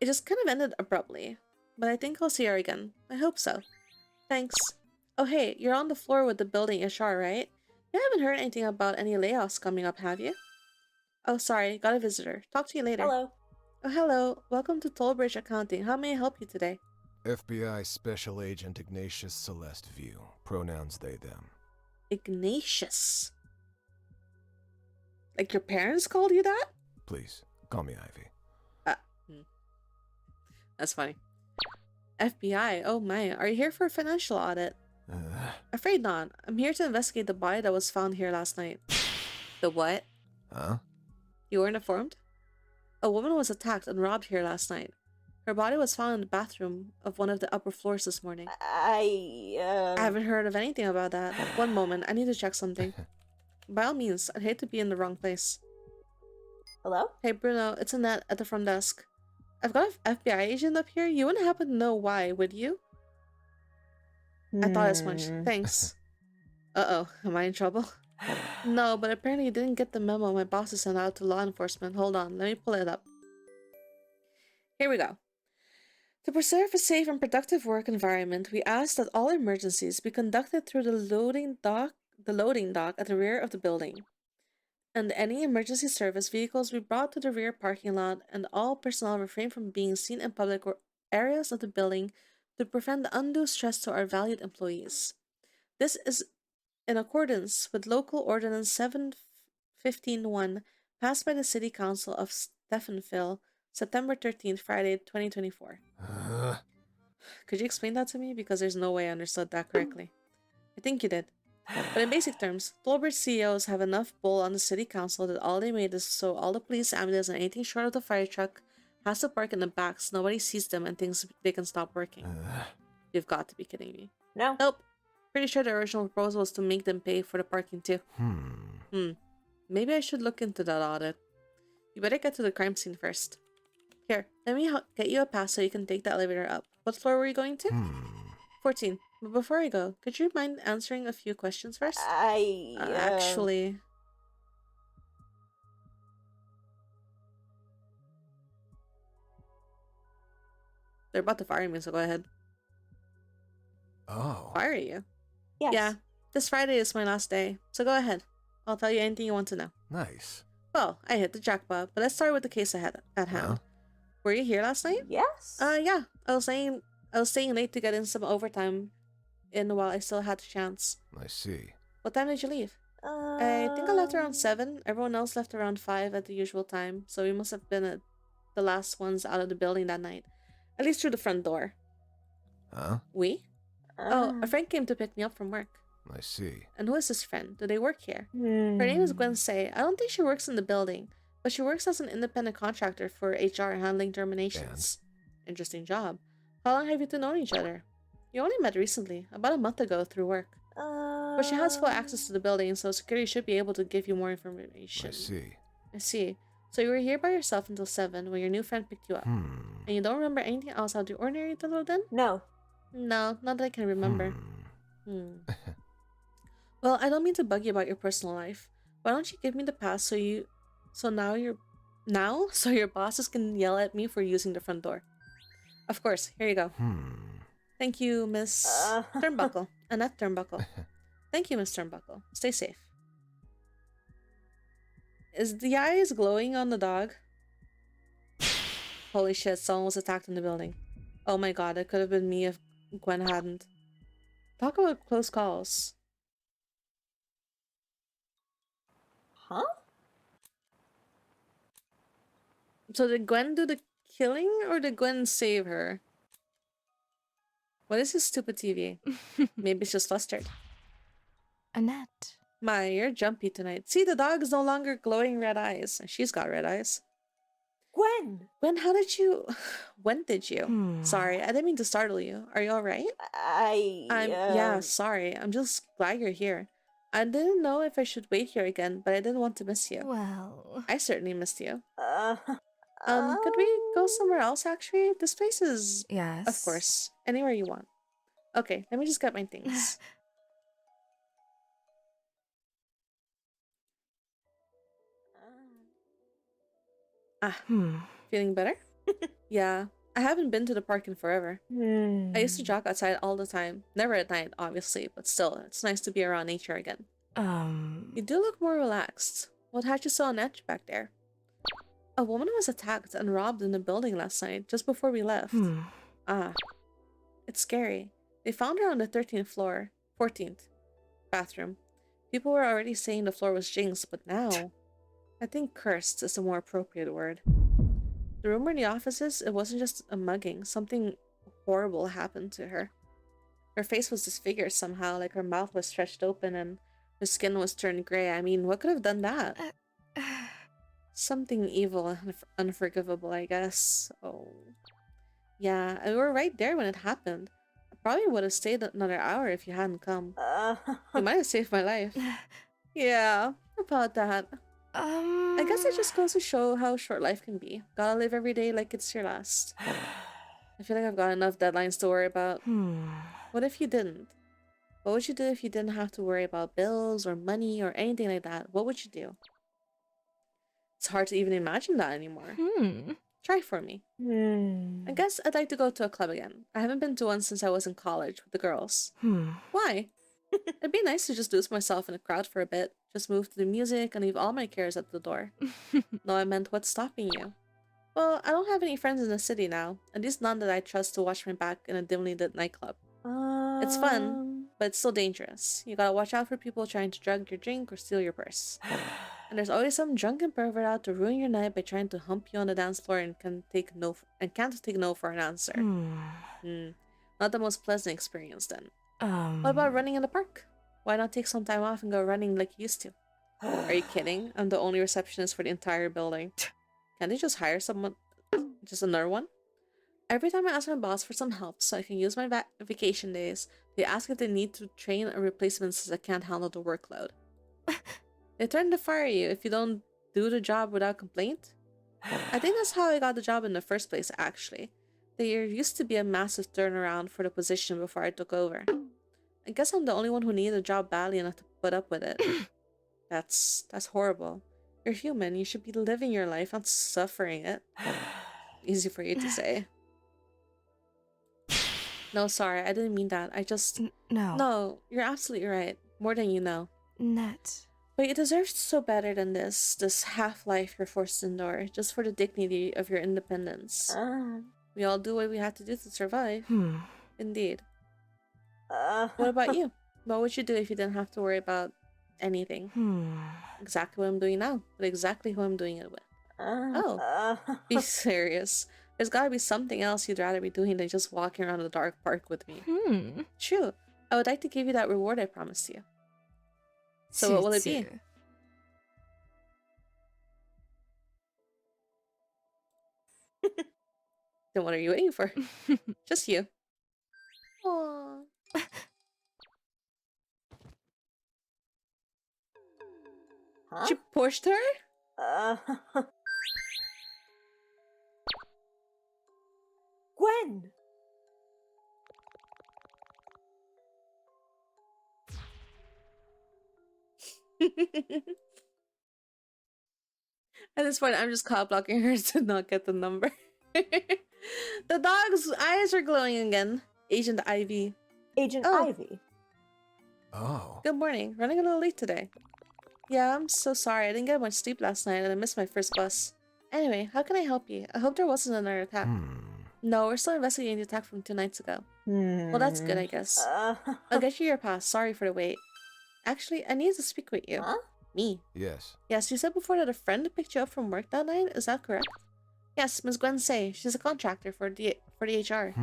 It just kind of ended abruptly. But I think I'll see her again. I hope so. Thanks. Oh hey, you're on the floor with the building HR, right? You haven't heard anything about any layoffs coming up, have you? Oh, sorry. Got a visitor. Talk to you later. Hello. Oh, hello. Welcome to Tollbridge Accounting. How may I help you today? FBI Special Agent Ignatius Celeste View. Pronouns they, them. Ignatius. Like your parents called you that? Please, call me Ivy. That's funny. FBI, oh my. Are you here for a financial audit? Afraid not. I'm here to investigate the body that was found here last night. The what? Huh? You weren't informed? A woman was attacked and robbed here last night. Her body was found in the bathroom of one of the upper floors this morning. I haven't heard of anything about that. One moment, I need to check something. By all means, I'd hate to be in the wrong place. Hello? Hey Bruno, it's Annette at the front desk. I've got an FBI agent up here. You wouldn't happen to know why, would you? I thought as much. Thanks. Uh-oh, am I in trouble? No, but apparently you didn't get the memo my boss has sent out to law enforcement. Hold on, let me pull it up. Here we go. To preserve a safe and productive work environment, we ask that all emergencies be conducted through the loading dock at the rear of the building. And any emergency service vehicles be brought to the rear parking lot, and all personnel refrain from being seen in public areas of the building to prevent undue stress to our valued employees. This is in accordance with Local Ordinance 715-1, passed by the City Council of Stephenville, September 13th, Friday, 2024. Could you explain that to me? Because there's no way I understood that correctly. I think you did. But in basic terms, Tollbridge CEOs have enough pull on the City Council that all they made is so all the police, ambulance, and anything short of the fire truck has to park in the back so nobody sees them and thinks they can stop working. You've got to be kidding me. No. Nope. Pretty sure the original proposal was to make them pay for the parking too. Maybe I should look into that audit. You better get to the crime scene first. Here, let me get you a pass so you can take the elevator up. What floor were you going to? 14. But before I go, could you mind answering a few questions first? Actually... They're about to fire me, so go ahead. Oh. Fire you? Yes. Yeah. This Friday is my last day, so go ahead. I'll tell you anything you want to know. Nice. Well, I hit the jackpot, but let's start with the case at hand. Huh? Were you here last night? Yes. Yeah. I was staying late to get in some overtime in while I still had the chance. I see. What time did you leave? I think I left around 7. Everyone else left around 5 at the usual time, so we must have been the last ones out of the building that night. At least through the front door. Huh? We? Oh, a friend came to pick me up from work. I see. And who is this friend? Do they work here? Her name is Gwen Say. I don't think she works in the building, but she works as an independent contractor for HR handling terminations. Interesting job. How long have you two known each other? You only met recently, about a month ago through work. But she has full access to the building, so security should be able to give you more information. I see. I see. So you were here by yourself until 7 when your new friend picked you up. And you don't remember anything else out of the ordinary until then? No. No, not that I can remember. Well, I don't mean to bug you about your personal life. Why don't you give me the pass so now you're Now, so your bosses can yell at me for using the front door. Of course, here you go. Thank you, Miss Turnbuckle. Annette Turnbuckle. Thank you, Miss Turnbuckle. Stay safe. Is the eyes glowing on the dog? Holy shit, someone was attacked in the building. Oh my god, it could have been me if Gwen hadn't. Talk about close calls. Huh? So did Gwen do the killing or did Gwen save her? What is this stupid TV? Maybe it's just flustered. Annette. My, you're jumpy tonight. See, the dog is no longer glowing red eyes. She's got red eyes. Gwen! Gwen, how did you... When did you? Sorry, I didn't mean to startle you. Are you alright? Yeah, sorry. I'm just glad you're here. I didn't know if I should wait here again, but I didn't want to miss you. Well... I certainly missed you. Could we go somewhere else, actually? This place is... Yes. Of course. Anywhere you want. Okay, let me just get my things. Feeling better? Yeah, I haven't been to the park in forever. I used to jog outside all the time. Never at night, obviously, but still, it's nice to be around nature again. You do look more relaxed. What had you so on edge back there? A woman was attacked and robbed in the building last night, just before we left. It's scary. They found her on the 13th floor, 14th bathroom. People were already saying the floor was jinxed, but now... I think cursed is a more appropriate word. The rumor in the office is it wasn't just a mugging. Something horrible happened to her. Her face was disfigured somehow, like her mouth was stretched open and her skin was turned gray. I mean, what could have done that? Something evil and unforgivable, I guess. Oh. Yeah, and we were right there when it happened. I probably would have stayed another hour if you hadn't come. You might have saved my life. Yeah, about that. I guess it just goes to show how short life can be. Gotta live every day like it's your last. I feel like I've got enough deadlines to worry about. What if you didn't? What would you do if you didn't have to worry about bills or money or anything like that? What would you do? It's hard to even imagine that anymore. Try for me. I guess I'd like to go to a club again. I haven't been to one since I was in college with the girls. Why? It'd be nice to just lose myself in a crowd for a bit. Just move to the music and leave all my cares at the door. No, I meant what's stopping you? Well, I don't have any friends in the city now. At least none that I trust to watch my back in a dimly lit nightclub. It's fun, but it's still dangerous. You gotta watch out for people trying to drug your drink or steal your purse. And there's always some drunken pervert out to ruin your night by trying to hump you on the dance floor and can't take no for an answer. Not the most pleasant experience then. What about running in the park? Why not take some time off and go running like you used to? Are you kidding? I'm the only receptionist for the entire building. Can't they just hire someone? Just another one? Every time I ask my boss for some help so I can use my vacation days, they ask if they need to train a replacement since I can't handle the workload. They threaten to fire you if you don't do the job without complaint. I think that's how I got the job in the first place, actually. There used to be a massive turnaround for the position before I took over. I guess I'm the only one who needed a job badly enough to put up with it. That's horrible. You're human. You should be living your life, not suffering it. Easy for you to say. No, sorry, I didn't mean that. I just... No. No, you're absolutely right. More than you know. Net. But you deserve so better than this half-life you're forced to endure, just for the dignity of your independence. We all do what we have to do to survive. Indeed. What about you? What would you do if you didn't have to worry about anything? Exactly what I'm doing now, but exactly who I'm doing it with. Oh, be serious. There's gotta be something else you'd rather be doing than just walking around the dark park with me. True. I would like to give you that reward I promised you. So what will it be? Then what are you waiting for? Just you. Aww. She pushed her? Gwen! At this point, I'm just caught blocking her to not get the number. The dog's eyes are glowing again. Agent Ivy. Agent Oh. Ivy. Oh. Good morning. Running a little late today. Yeah, I'm so sorry. I didn't get much sleep last night and I missed my first bus. Anyway, how can I help you? I hope there wasn't another attack. No, we're still investigating the attack from 2 nights ago. Well, that's good, I guess. I'll get you your pass. Sorry for the wait. Actually, I need to speak with you. Huh? Me? Yes. Yes, you said before that a friend picked you up from work that night. Is that correct? Yes, Miss Gwen Say. She's a contractor for the HR.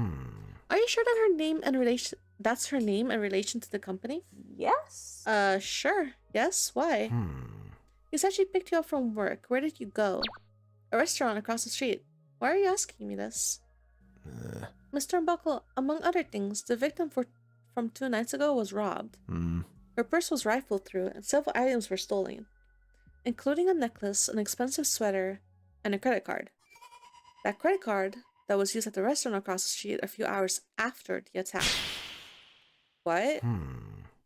Are you sure that her name and relation? That's her name and relation to the company? Yes. Sure. Yes. Why? You said she picked you up from work. Where did you go? A restaurant across the street. Why are you asking me this? Mr. Buckle, among other things, the victim from 2 nights ago was robbed. Her purse was rifled through and several items were stolen, including a necklace, an expensive sweater, and a credit card. That credit card that was used at the restaurant across the street a few hours after the attack. What?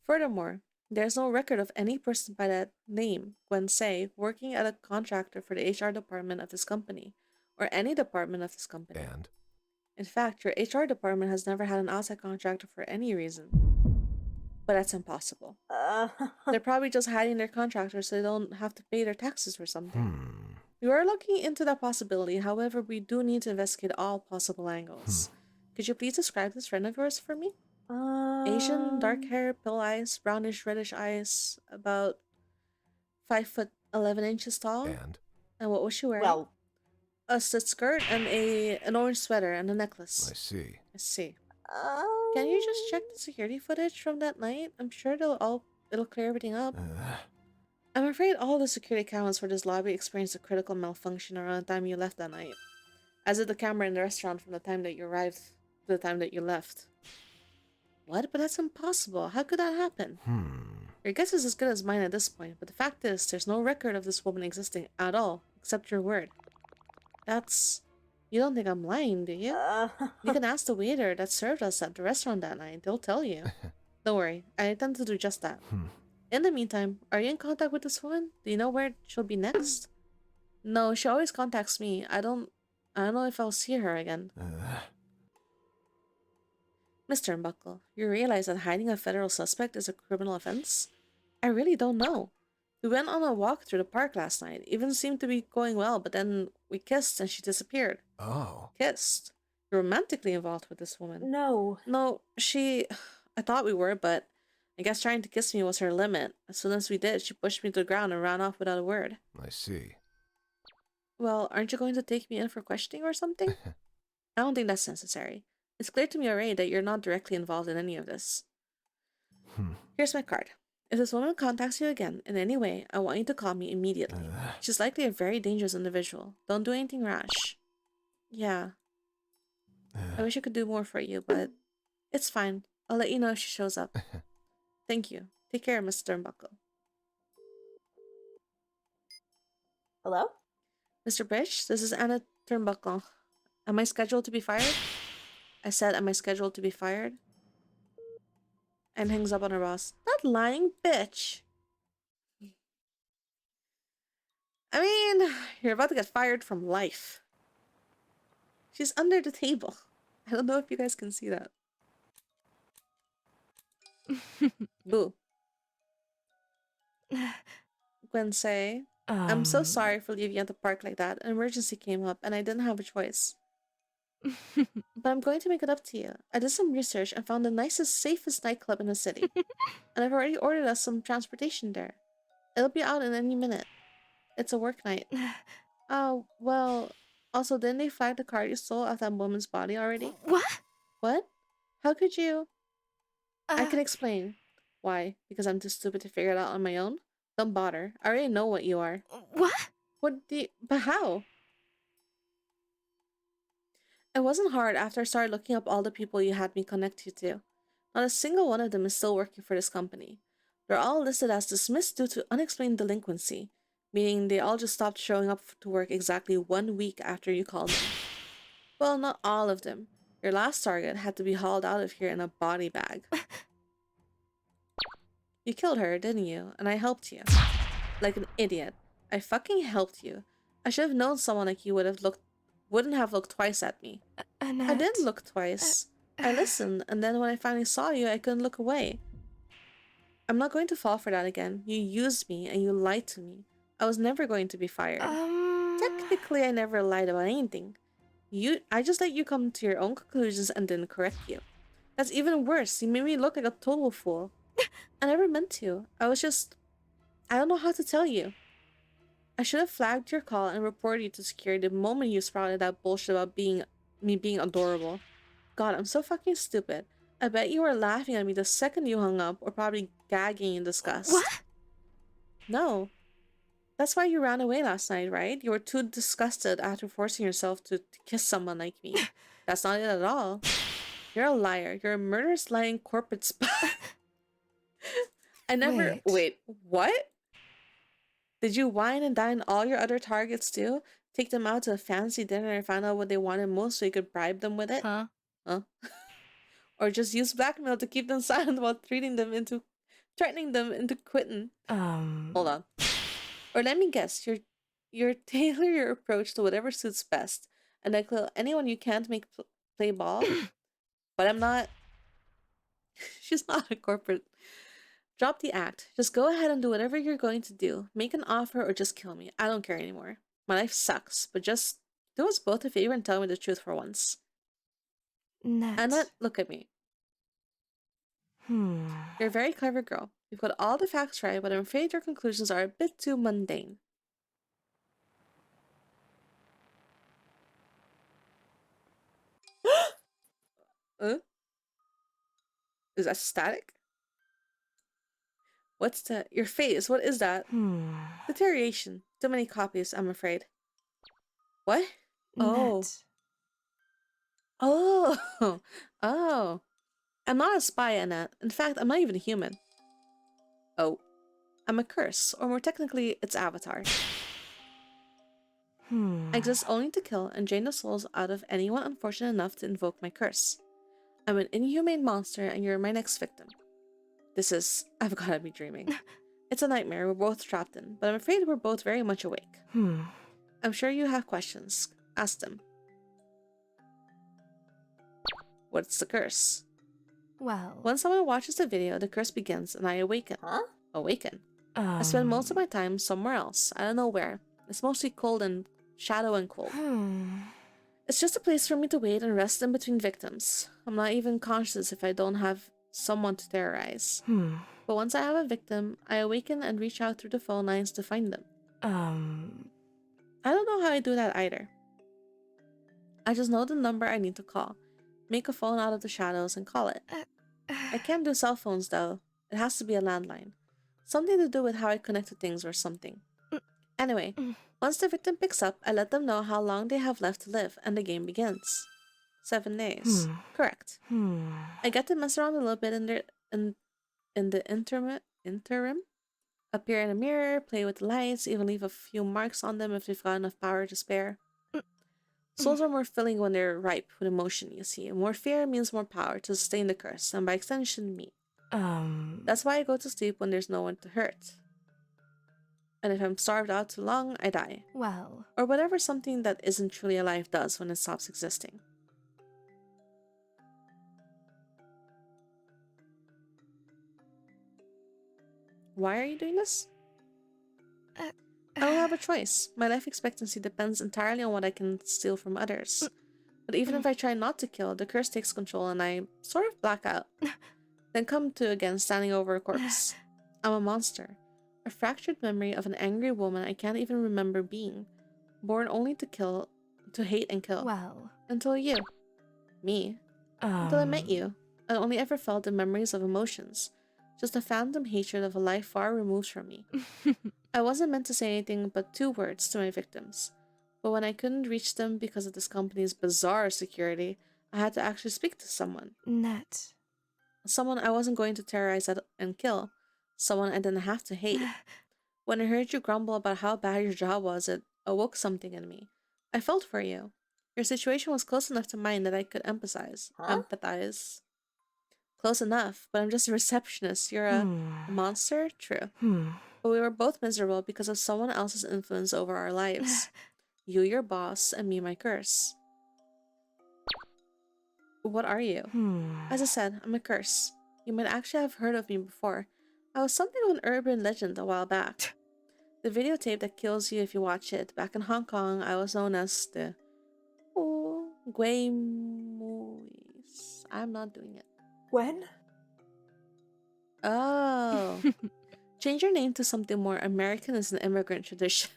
Furthermore, there's no record of any person by that name, Gwen Say, working at a contractor for the HR department of this company, or any department of this company. And? In fact, your HR department has never had an outside contractor for any reason. But that's impossible. They're probably just hiding their contractors so they don't have to pay their taxes or something. We are looking into that possibility, however, we do need to investigate all possible angles. Could you please describe this friend of yours for me? Asian, dark hair, pale eyes, brownish, reddish eyes, about 5'11" tall. And what was she wearing? Well, a slit skirt and an orange sweater and a necklace. I see. I see. Can you just check the security footage from that night? I'm sure it'll clear everything up. I'm afraid all the security cameras for this lobby experienced a critical malfunction around the time you left that night. As did the camera in the restaurant from the time that you arrived to the time that you left. What? But that's impossible. How could that happen? Your guess is as good as mine at this point, but the fact is, there's no record of this woman existing at all, except your word. You don't think I'm lying, do you? You can ask the waiter that served us at the restaurant that night. They'll tell you. Don't worry, I intend to do just that. In the meantime, are you in contact with this woman? Do you know where she'll be next? No, she always contacts me. I don't know if I'll see her again. Mr. Buckle, you realize that hiding a federal suspect is a criminal offense? I really don't know. We went on a walk through the park last night. Even seemed to be going well, but then we kissed and she disappeared. Oh. Kissed? You're romantically involved with this woman. No. No, I thought we were, but I guess trying to kiss me was her limit. As soon as we did, she pushed me to the ground and ran off without a word. I see. Well, aren't you going to take me in for questioning or something? I don't think that's necessary. It's clear to me already that you're not directly involved in any of this. Here's my card. If this woman contacts you again in any way, I want you to call me immediately. She's likely a very dangerous individual. Don't do anything rash. Yeah. I wish I could do more for you, but it's fine. I'll let you know if she shows up. Thank you. Take care, Mr. Turnbuckle. Hello? Mr. Bridge, this is Anna Turnbuckle. Am I scheduled to be fired? I said, am I scheduled to be fired? And hangs up on her boss. That lying bitch. I mean, you're about to get fired from life. She's under the table. I don't know if you guys can see that. Boo. Gwen Say, I'm so sorry for leaving you at the park like that. An emergency came up and I didn't have a choice. But I'm going to make it up to you. I did some research and found the nicest, safest nightclub in the city. And I've already ordered us some transportation there. It'll be out in any minute. It's a work night. Oh, well, also, didn't they flag the car you stole off that woman's body already? What? What? How could you? I can explain. Why? Because I'm too stupid to figure it out on my own? Don't bother. I already know what you are. What? But how? It wasn't hard after I started looking up all the people you had me connect you to. Not a single one of them is still working for this company. They're all listed as dismissed due to unexplained delinquency, meaning they all just stopped showing up to work exactly 1 week after you called them. Well, not all of them. Your last target had to be hauled out of here in a body bag. You killed her, didn't you? And I helped you. Like an idiot. I fucking helped you. I should have known someone like you wouldn't have looked twice at me. Annette. I didn't look twice. I listened, and then when I finally saw you, I couldn't look away. I'm not going to fall for that again. You used me, and you lied to me. I was never going to be fired. Technically, I never lied about anything. I just let you come to your own conclusions and didn't correct you. That's even worse. You made me look like a total fool. I never meant to. I don't know how to tell you. I should have flagged your call and reported you to security the moment you sprouted that bullshit about me being adorable. God, I'm so fucking stupid. I bet you were laughing at me the second you hung up, or probably gagging in disgust. What? No. That's why you ran away last night, right? You were too disgusted after forcing yourself to kiss someone like me. That's not it at all. You're a liar. You're a murderous, lying corporate spy. I never... Wait, what? Did you wine and dine all your other targets too? Take them out to a fancy dinner and find out what they wanted most so you could bribe them with it? Huh? Or just use blackmail to keep them silent while threatening them into quitting? Hold on. Or let me guess, you're tailor your approach to whatever suits best, and I kill anyone you can't make play ball. But I'm not. She's not a corporate. Drop the act. Just go ahead and do whatever you're going to do. Make an offer or just kill me. I don't care anymore. My life sucks, but just do us both a favor and tell me the truth for once. Annette, look at me. You're a very clever girl. You've got all the facts right, but I'm afraid your conclusions are a bit too mundane. Is that static? What's your face? What is that? Deterioration. Too many copies, I'm afraid. What? Oh. Oh. Oh. I'm not a spy, Annette. In fact, I'm not even a human. Oh. I'm a curse, or more technically, its avatar. I exist only to kill and drain the souls out of anyone unfortunate enough to invoke my curse. I'm an inhumane monster, and you're my next victim. I've gotta be dreaming. It's a nightmare we're both trapped in, but I'm afraid we're both very much awake. I'm sure you have questions. Ask them. What's the curse? Well... When someone watches the video, the curse begins, and I awaken. Huh? Awaken. I spend most of my time somewhere else. I don't know where. It's mostly cold and shadow and cold. It's just a place for me to wait and rest in between victims. I'm not even conscious if I don't have someone to terrorize. But once I have a victim, I awaken and reach out through the phone lines to find them. I don't know how I do that either. I just know the number I need to call. Make a phone out of the shadows and call it. I can't do cell phones though. It has to be a landline. Something to do with how I connect to things or something. Anyway, once the victim picks up, I let them know how long they have left to live, and the game begins. 7 days. Correct. I get to mess around a little bit in the interim. Appear in a mirror, play with the lights, even leave a few marks on them if they've got enough power to spare. Souls are more filling when they're ripe with emotion, you see. More fear means more power to sustain the curse, and by extension, me. That's why I go to sleep when there's no one to hurt. And if I'm starved out too long, I die. Well... Or whatever something that isn't truly alive does when it stops existing. Why are you doing this? I don't have a choice. My life expectancy depends entirely on what I can steal from others. But even if I try not to kill, the curse takes control and I sort of black out. Then come to again standing over a corpse. I'm a monster. A fractured memory of an angry woman I can't even remember being. Born only to hate and kill. Well... Until you. Me. Until I met you. I only ever felt the memories of emotions. Just a phantom hatred of a life far removed from me. I wasn't meant to say anything but 2 words to my victims. But when I couldn't reach them because of this company's bizarre security, I had to actually speak to someone. Net. Someone I wasn't going to terrorize and kill. Someone I didn't have to hate. When I heard you grumble about how bad your job was, it awoke something in me. I felt for you. Your situation was close enough to mine that I could empathize. Close enough, but I'm just a receptionist. You're a monster? True. But we were both miserable because of someone else's influence over our lives. You your boss, and me my curse. What are you? As I said, I'm a curse. You might actually have heard of me before. I was something of an urban legend a while back. The videotape that kills you if you watch it. Back in Hong Kong, I was known as the Gui Muis. I'm not doing it. When? Oh. Change your name to something more American is an immigrant tradition.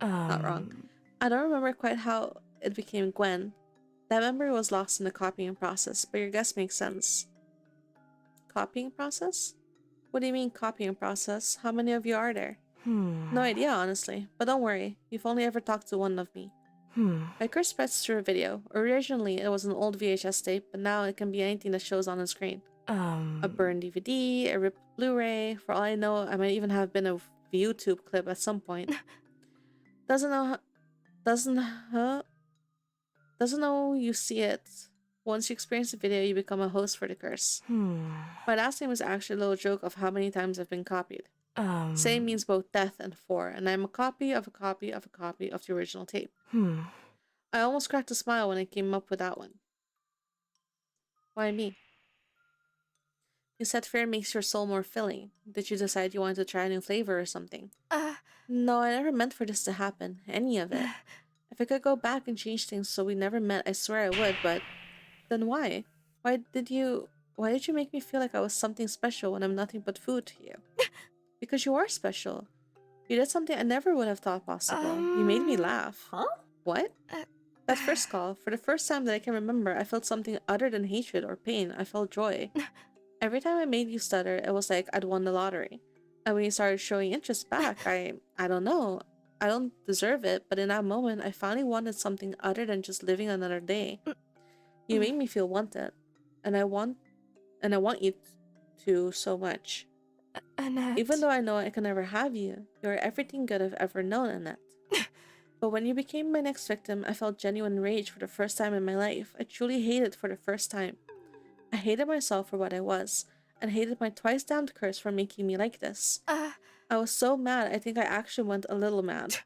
Not wrong. I don't remember quite how it became Gwen. That memory was lost in the copying process, but your guess makes sense. Copying process? What do you mean copying process? How many of you are there? No idea, honestly. But don't worry, you've only ever talked to one of me. My curse spreads through a video. Originally, it was an old VHS tape, but now it can be anything that shows on the screen. A burned DVD, a ripped Blu-ray. For all I know, I might even have been a YouTube clip at some point. Doesn't know you see it. Once you experience the video, you become a host for the curse. My last name is actually a little joke of how many times I've been copied. Same means both death and four, and I'm a copy of a copy of a copy of the original tape. I almost cracked a smile when I came up with that one. Why me? You said fear makes your soul more filling. Did you decide you wanted to try a new flavor or something? No, I never meant for this to happen. Any of it. If I could go back and change things so we never met, I swear I would, but then why? Why did you make me feel like I was something special when I'm nothing but food to you? Because you are special. You did something I never would have thought possible. You made me laugh. Huh? What? That first call, for the first time that I can remember, I felt something other than hatred or pain. I felt joy. Every time I made you stutter, it was like I'd won the lottery. And when you started showing interest back, I don't know. I don't deserve it, but in that moment, I finally wanted something other than just living another day. You made me feel wanted. And I want you to so much. Annette. Even though I know I can never have you, you're everything good I've ever known, Annette. But when you became my next victim, I felt genuine rage for the first time in my life. I truly hated for the first time. I hated myself for what I was, and hated my twice-damned curse for making me like this. I was so mad, I think I actually went a little mad.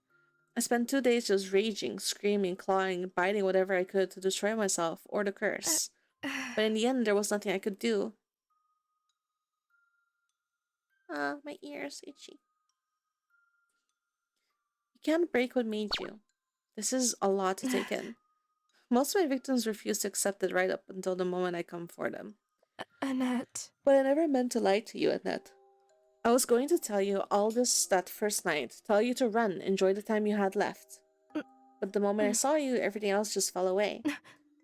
I spent 2 days just raging, screaming, clawing, biting whatever I could to destroy myself or the curse. But in the end, there was nothing I could do. My ears itchy. You can't break what made you. This is a lot to take in. Most of my victims refuse to accept it right up until the moment I come for them. Annette. But I never meant to lie to you, Annette. I was going to tell you all this that first night, tell you to run, enjoy the time you had left. But the moment I saw you, everything else just fell away.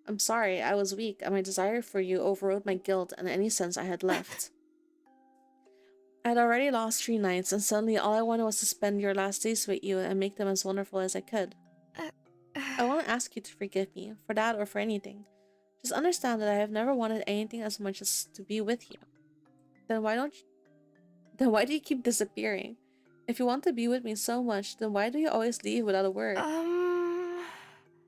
I'm sorry, I was weak, and my desire for you overrode my guilt and any sense I had left. I'd already lost 3 nights, and suddenly all I wanted was to spend your last days with you and make them as wonderful as I could. I want to ask you to forgive me, for that or for anything. Just understand that I have never wanted anything as much as to be with you. Then why do you keep disappearing? If you want to be with me so much, then why do you always leave without a word?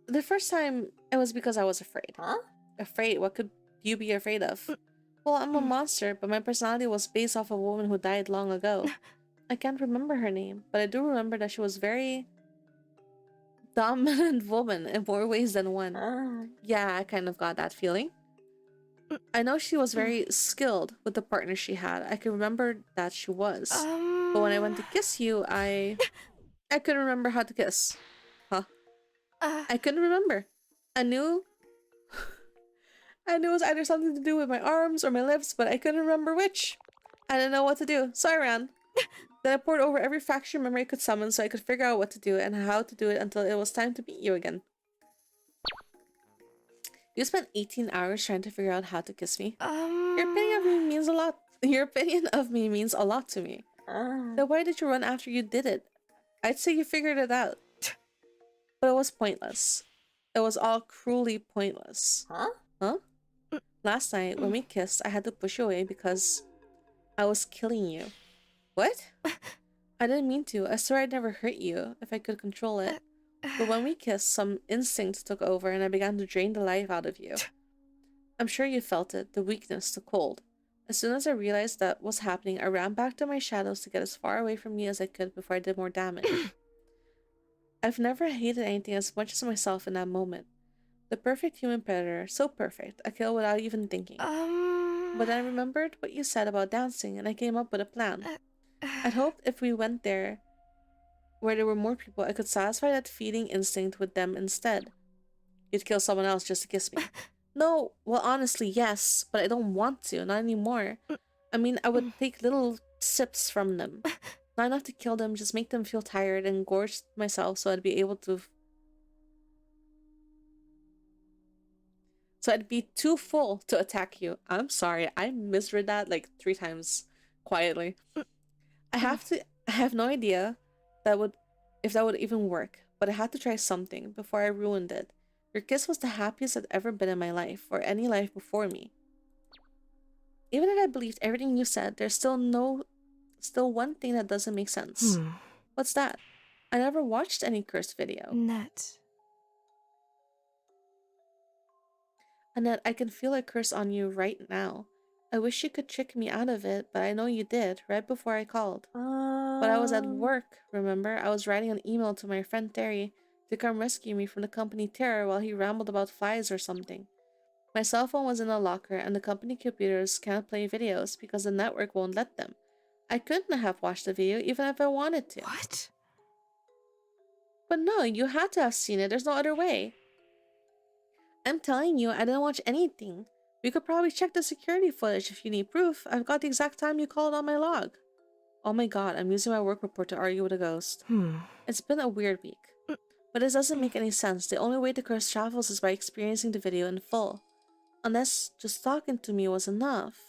The first time, it was because I was afraid. Huh? Afraid? What could you be afraid of? Well, I'm a monster, but my personality was based off a woman who died long ago. I can't remember her name, but I do remember that she was very dominant woman in more ways than one. Yeah, I kind of got that feeling. I know she was very skilled with the partner she had. I can remember that she was. But when I went to kiss you, I couldn't remember how to kiss. Huh? I couldn't remember. I knew it was either something to do with my arms or my lips, but I couldn't remember which. I didn't know what to do, so I ran. Then I poured over every fractured memory I could summon so I could figure out what to do and how to do it until it was time to meet you again. You spent 18 hours trying to figure out how to kiss me. Your opinion of me means a lot. Your opinion of me means a lot to me. Then why did you run after you did it? I'd say you figured it out. But it was pointless. It was all cruelly pointless. Huh? Last night, when we kissed, I had to push you away because I was killing you. What? I didn't mean to. I swear I'd never hurt you if I could control it. But when we kissed, some instinct took over and I began to drain the life out of you. I'm sure you felt it, the weakness, the cold. As soon as I realized that was happening, I ran back to my shadows to get as far away from you as I could before I did more damage. I've never hated anything as much as myself in that moment. The perfect human predator, so perfect, I kill without even thinking. But then I remembered what you said about dancing, and I came up with a plan. I'd hoped if we went there, where there were more people, I could satisfy that feeding instinct with them instead. You'd kill someone else just to kiss me. No, well, honestly, yes, but I don't want to, not anymore. I mean, I would take little sips from them. Not enough to kill them, just make them feel tired and gorge myself so I'd be able to. So I'd be too full to attack you. I'm sorry, I misread that like 3 times quietly. I have no idea if that would even work, but I had to try something before I ruined it. Your kiss was the happiest I'd ever been in my life, or any life before me. Even if I believed everything you said, there's still one thing that doesn't make sense. What's that? I never watched any curse video. Annette. Annette, I can feel a curse on you right now. I wish you could trick me out of it, but I know you did, right before I called. But I was at work, remember? I was writing an email to my friend Terry to come rescue me from the company terror while he rambled about flies or something. My cell phone was in a locker, and the company computers can't play videos because the network won't let them. I couldn't have watched the video even if I wanted to. What? But no, you had to have seen it. There's no other way. I'm telling you, I didn't watch anything. We could probably check the security footage if you need proof. I've got the exact time you called on my log. Oh my god, I'm using my work report to argue with a ghost. It's been a weird week. But this doesn't make any sense. The only way the curse travels is by experiencing the video in full. Unless just talking to me was enough.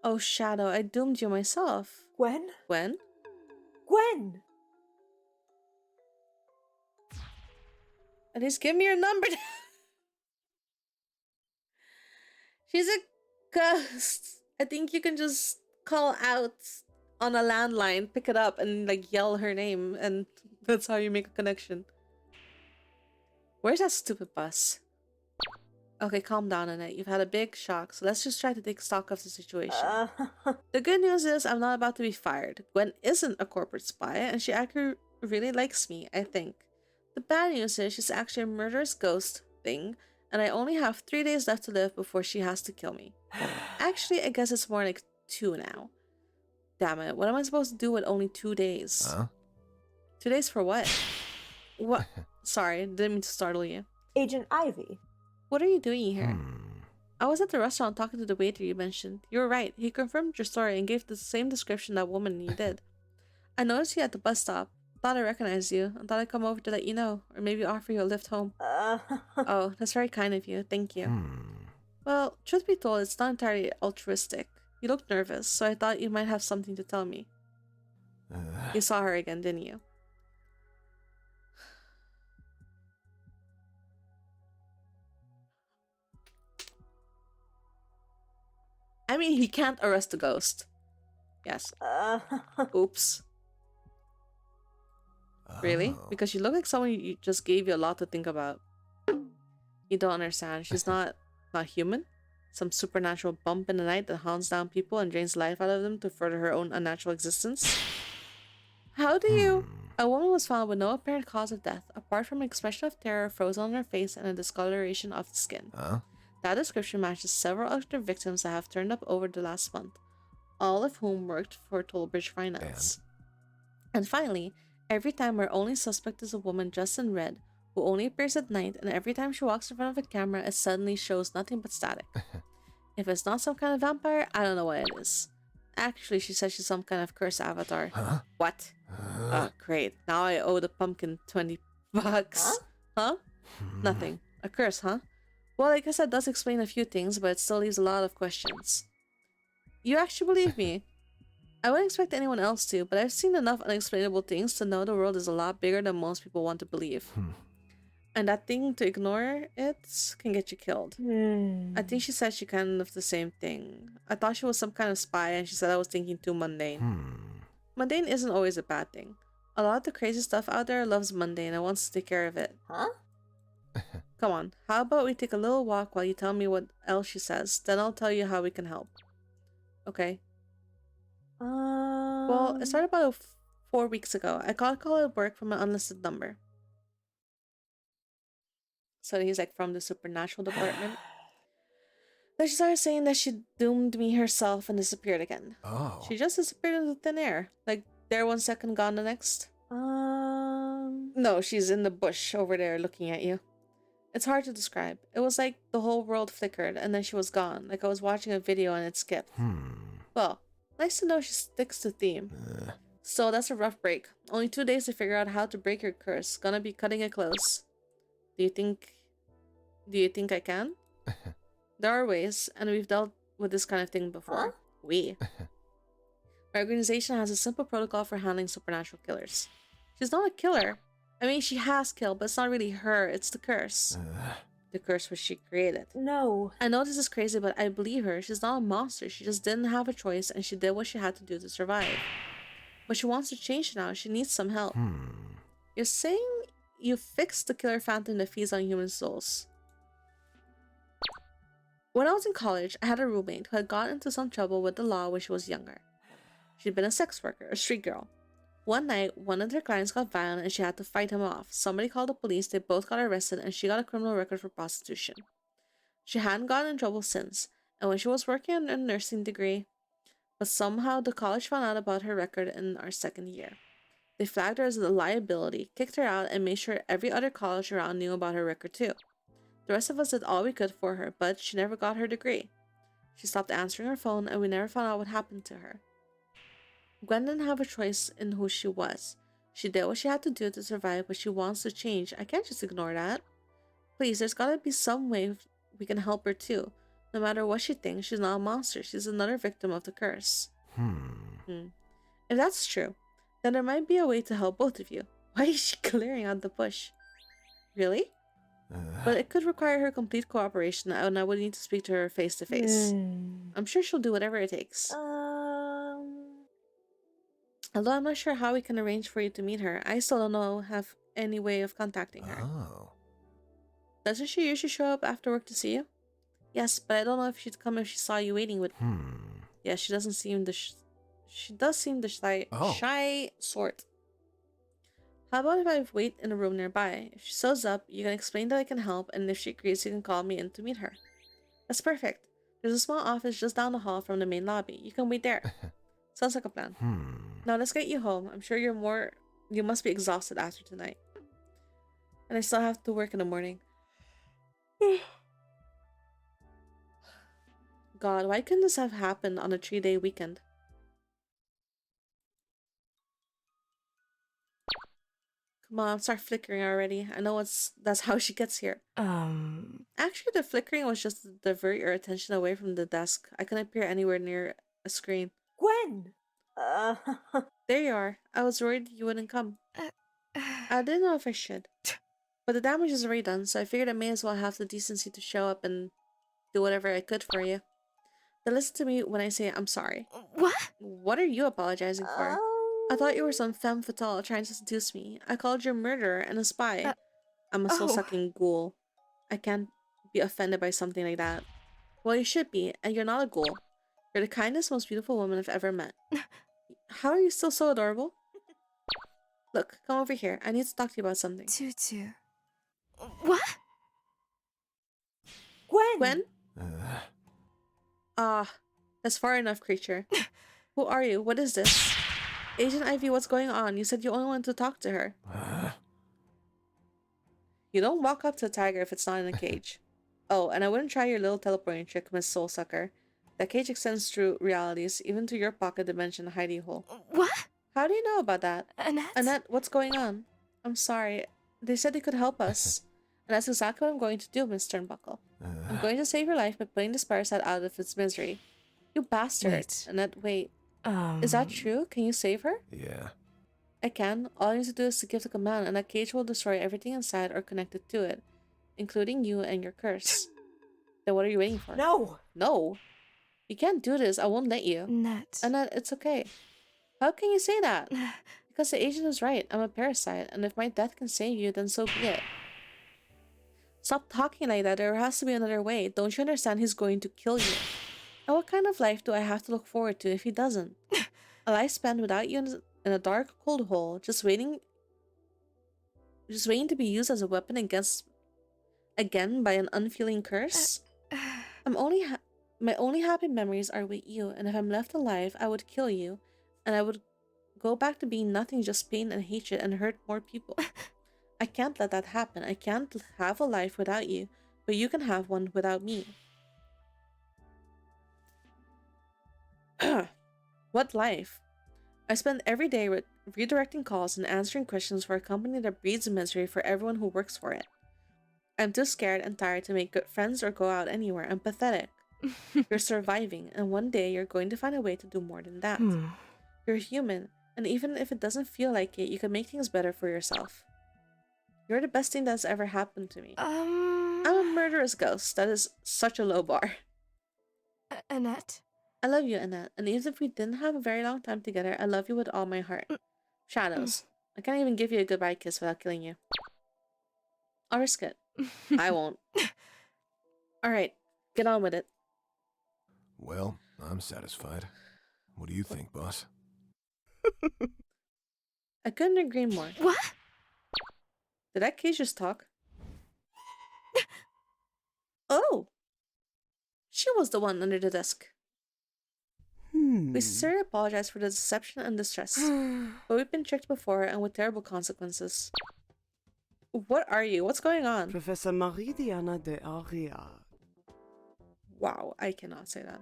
Oh, Shadow, I doomed you myself. Gwen? When? Gwen! At least give me your number. She's a ghost. I think you can just call out on a landline, pick it up, and like yell her name, and that's how you make a connection. Where's that stupid bus? Okay, calm down, Annette. You've had a big shock, so let's just try to take stock of the situation. The good news is I'm not about to be fired. Gwen isn't a corporate spy, and she actually really likes me, I think. The bad news is she's actually a murderous ghost thing, and I only have 3 days left to live before she has to kill me. Actually, I guess it's more like 2 now. Damn it, what am I supposed to do with only 2 days? 2 days for what? What? Sorry, didn't mean to startle you. Agent Ivy. What are you doing here? I was at the restaurant talking to the waiter you mentioned. You were right. He confirmed your story and gave the same description that woman you did. I noticed you at the bus stop. Thought I recognized you. I thought I'd come over to let you know, or maybe offer you a lift home. Oh, that's very kind of you. Thank you. Well, truth be told, it's not entirely altruistic. You looked nervous, so I thought you might have something to tell me. You saw her again, didn't you? I mean, he can't arrest a ghost. Yes. Oops. Really? Because you look like someone you just gave you a lot to think about. You don't understand. She's not human. Some supernatural bump in the night that haunts down people and drains life out of them to further her own unnatural existence. How do you... A woman was found with no apparent cause of death, apart from an expression of terror frozen on her face and a discoloration of the skin. That description matches several other victims that have turned up over the last month, all of whom worked for Tollbridge Finance. And finally, every time our only suspect is a woman dressed in red, who only appears at night, and every time she walks in front of a camera, it suddenly shows nothing but static. If it's not some kind of vampire, I don't know what it is. Actually, she says she's some kind of cursed avatar. What? Oh, great. Now I owe the pumpkin $20. Huh? Nothing. A curse, huh? Well, I guess that does explain a few things, but it still leaves a lot of questions. You actually believe me? I wouldn't expect anyone else to, but I've seen enough unexplainable things to know the world is a lot bigger than most people want to believe. And that thing, to ignore it, can get you killed. I think she said she kind of the same thing. I thought she was some kind of spy, and she said I was thinking too mundane. Mundane isn't always a bad thing. A lot of the crazy stuff out there loves mundane and wants to take care of it. Huh? Come on, how about we take a little walk while you tell me what else she says, then I'll tell you how we can help. Okay. Well, it started about 4 weeks ago. I got a call at work from an unlisted number. So he's like from the supernatural department. Then she started saying that she doomed me herself and disappeared again. Oh. She just disappeared into thin air. Like, there 1 second, gone the next. No, she's in the bush over there looking at you. It's hard to describe. It was like the whole world flickered and then she was gone. Like I was watching a video and it skipped. Well, nice to know she sticks to theme. So that's a rough break. Only 2 days to figure out how to break your curse. Gonna be cutting it close. Do you think I can? There are ways, and we've dealt with this kind of thing before. My organization has a simple protocol for handling supernatural killers. She's not a killer. I mean, she has killed, but it's not really her, it's the curse. The curse which she created. No. I know this is crazy, but I believe her. She's not a monster. She just didn't have a choice, and she did what she had to do to survive. But she wants to change now. She needs some help. You're saying you fixed the killer phantom that feeds on human souls. When I was in college, I had a roommate who had gotten into some trouble with the law when she was younger. She'd been a sex worker, a street girl. One night, one of their clients got violent and she had to fight him off. Somebody called the police, they both got arrested, and she got a criminal record for prostitution. She hadn't gotten in trouble since, and when she was working on a nursing degree, but somehow the college found out about her record in our second year. They flagged her as a liability, kicked her out, and made sure every other college around knew about her record too. The rest of us did all we could for her, but she never got her degree. She stopped answering her phone, and we never found out what happened to her. Gwen didn't have a choice in who she was. She did what she had to do to survive, but she wants to change. I can't just ignore that. Please, there's gotta be some way we can help her too. No matter what she thinks, she's not a monster. She's another victim of the curse. If that's true, then there might be a way to help both of you. Why is she clearing out the bush? Really? But it could require her complete cooperation, and I would need to speak to her face to face. I'm sure she'll do whatever it takes. Although I'm not sure how we can arrange for you to meet her, I still don't have any way of contacting her. Doesn't she usually show up after work to see you? Yes, but I don't know if she'd come if she saw you waiting with me. Yeah, she doesn't seem she does seem the shy sort. How about if I wait in a room nearby? If she shows up, you can explain that I can help, and if she agrees, you can call me in to meet her. That's perfect. There's a small office just down the hall from the main lobby. You can wait there. Sounds like a plan. Now let's get you home. I'm sure you must be exhausted after tonight. And I still have to work in the morning. God, why couldn't this have happened on a 3-day weekend? Come on, start flickering already. I know that's how she gets here. Actually, the flickering was just to divert your attention away from the desk. I couldn't appear anywhere near a screen. Gwen! There you are. I was worried you wouldn't come. I didn't know if I should. But the damage is already done, so I figured I may as well have the decency to show up and do whatever I could for you. Then listen to me when I say I'm sorry. What? What are you apologizing for? I thought you were some femme fatale trying to seduce me. I called you a murderer and a spy. I'm a soul-sucking ghoul. I can't be offended by something like that. Well, you should be, and you're not a ghoul. You're the kindest, most beautiful woman I've ever met. How are you still so adorable? Look, come over here. I need to talk to you about something. Tutu. What? Gwen! That's far enough, creature. Who are you? What is this? Agent Ivy, what's going on? You said you only wanted to talk to her. You don't walk up to a tiger if it's not in a cage. Oh, and I wouldn't try your little teleporting trick, Miss Soulsucker. That cage extends through realities, even to your pocket dimension hidey hole. What? How do you know about that? Annette? Annette, what's going on? I'm sorry. They said they could help us. And that's exactly what I'm going to do, Miss Turnbuckle. I'm going to save your life by putting this parasite out of its misery. You bastard. Wait. Annette, wait. Is that true? Can you save her? Yeah. I can. All I need to do is to give the command, and that cage will destroy everything inside or connected to it, including you and your curse. Then what are you waiting for? No! No! You can't do this. I won't let you. Annette. Annette, it's okay. How can you say that? Because the agent is right. I'm a parasite, and if my death can save you, then so be it. Stop talking like that. There has to be another way. Don't you understand he's going to kill you? And what kind of life do I have to look forward to if he doesn't? A life spent without you in a dark, cold hole, just waiting to be used as a weapon against again by an unfeeling curse? My only happy memories are with you, and if I'm left alive, I would kill you, and I would go back to being nothing, just pain and hatred, and hurt more people. I can't let that happen. I can't have a life without you, but you can have one without me. What life? I spend every day redirecting calls and answering questions for a company that breeds misery for everyone who works for it. I'm too scared and tired to make good friends or go out anywhere. I'm pathetic. You're surviving, and one day you're going to find a way to do more than that. You're human, and even if it doesn't feel like it, you can make things better for yourself. You're the best thing that's ever happened to me. I'm a murderous ghost. That is such a low bar. Annette? I love you, Annette, and even if we didn't have a very long time together, I love you with all my heart. Shadows. I can't even give you a goodbye kiss without killing you. I'll risk it. I won't. Alright, get on with it. Well, I'm satisfied. What do you think, boss? I couldn't agree more. What? Did that cage just talk? Oh! She was the one under the desk. We sincerely apologize for the deception and distress, but we've been tricked before and with terrible consequences. What are you? What's going on? Professor Marie-Diana de Aria. Wow, I cannot say that.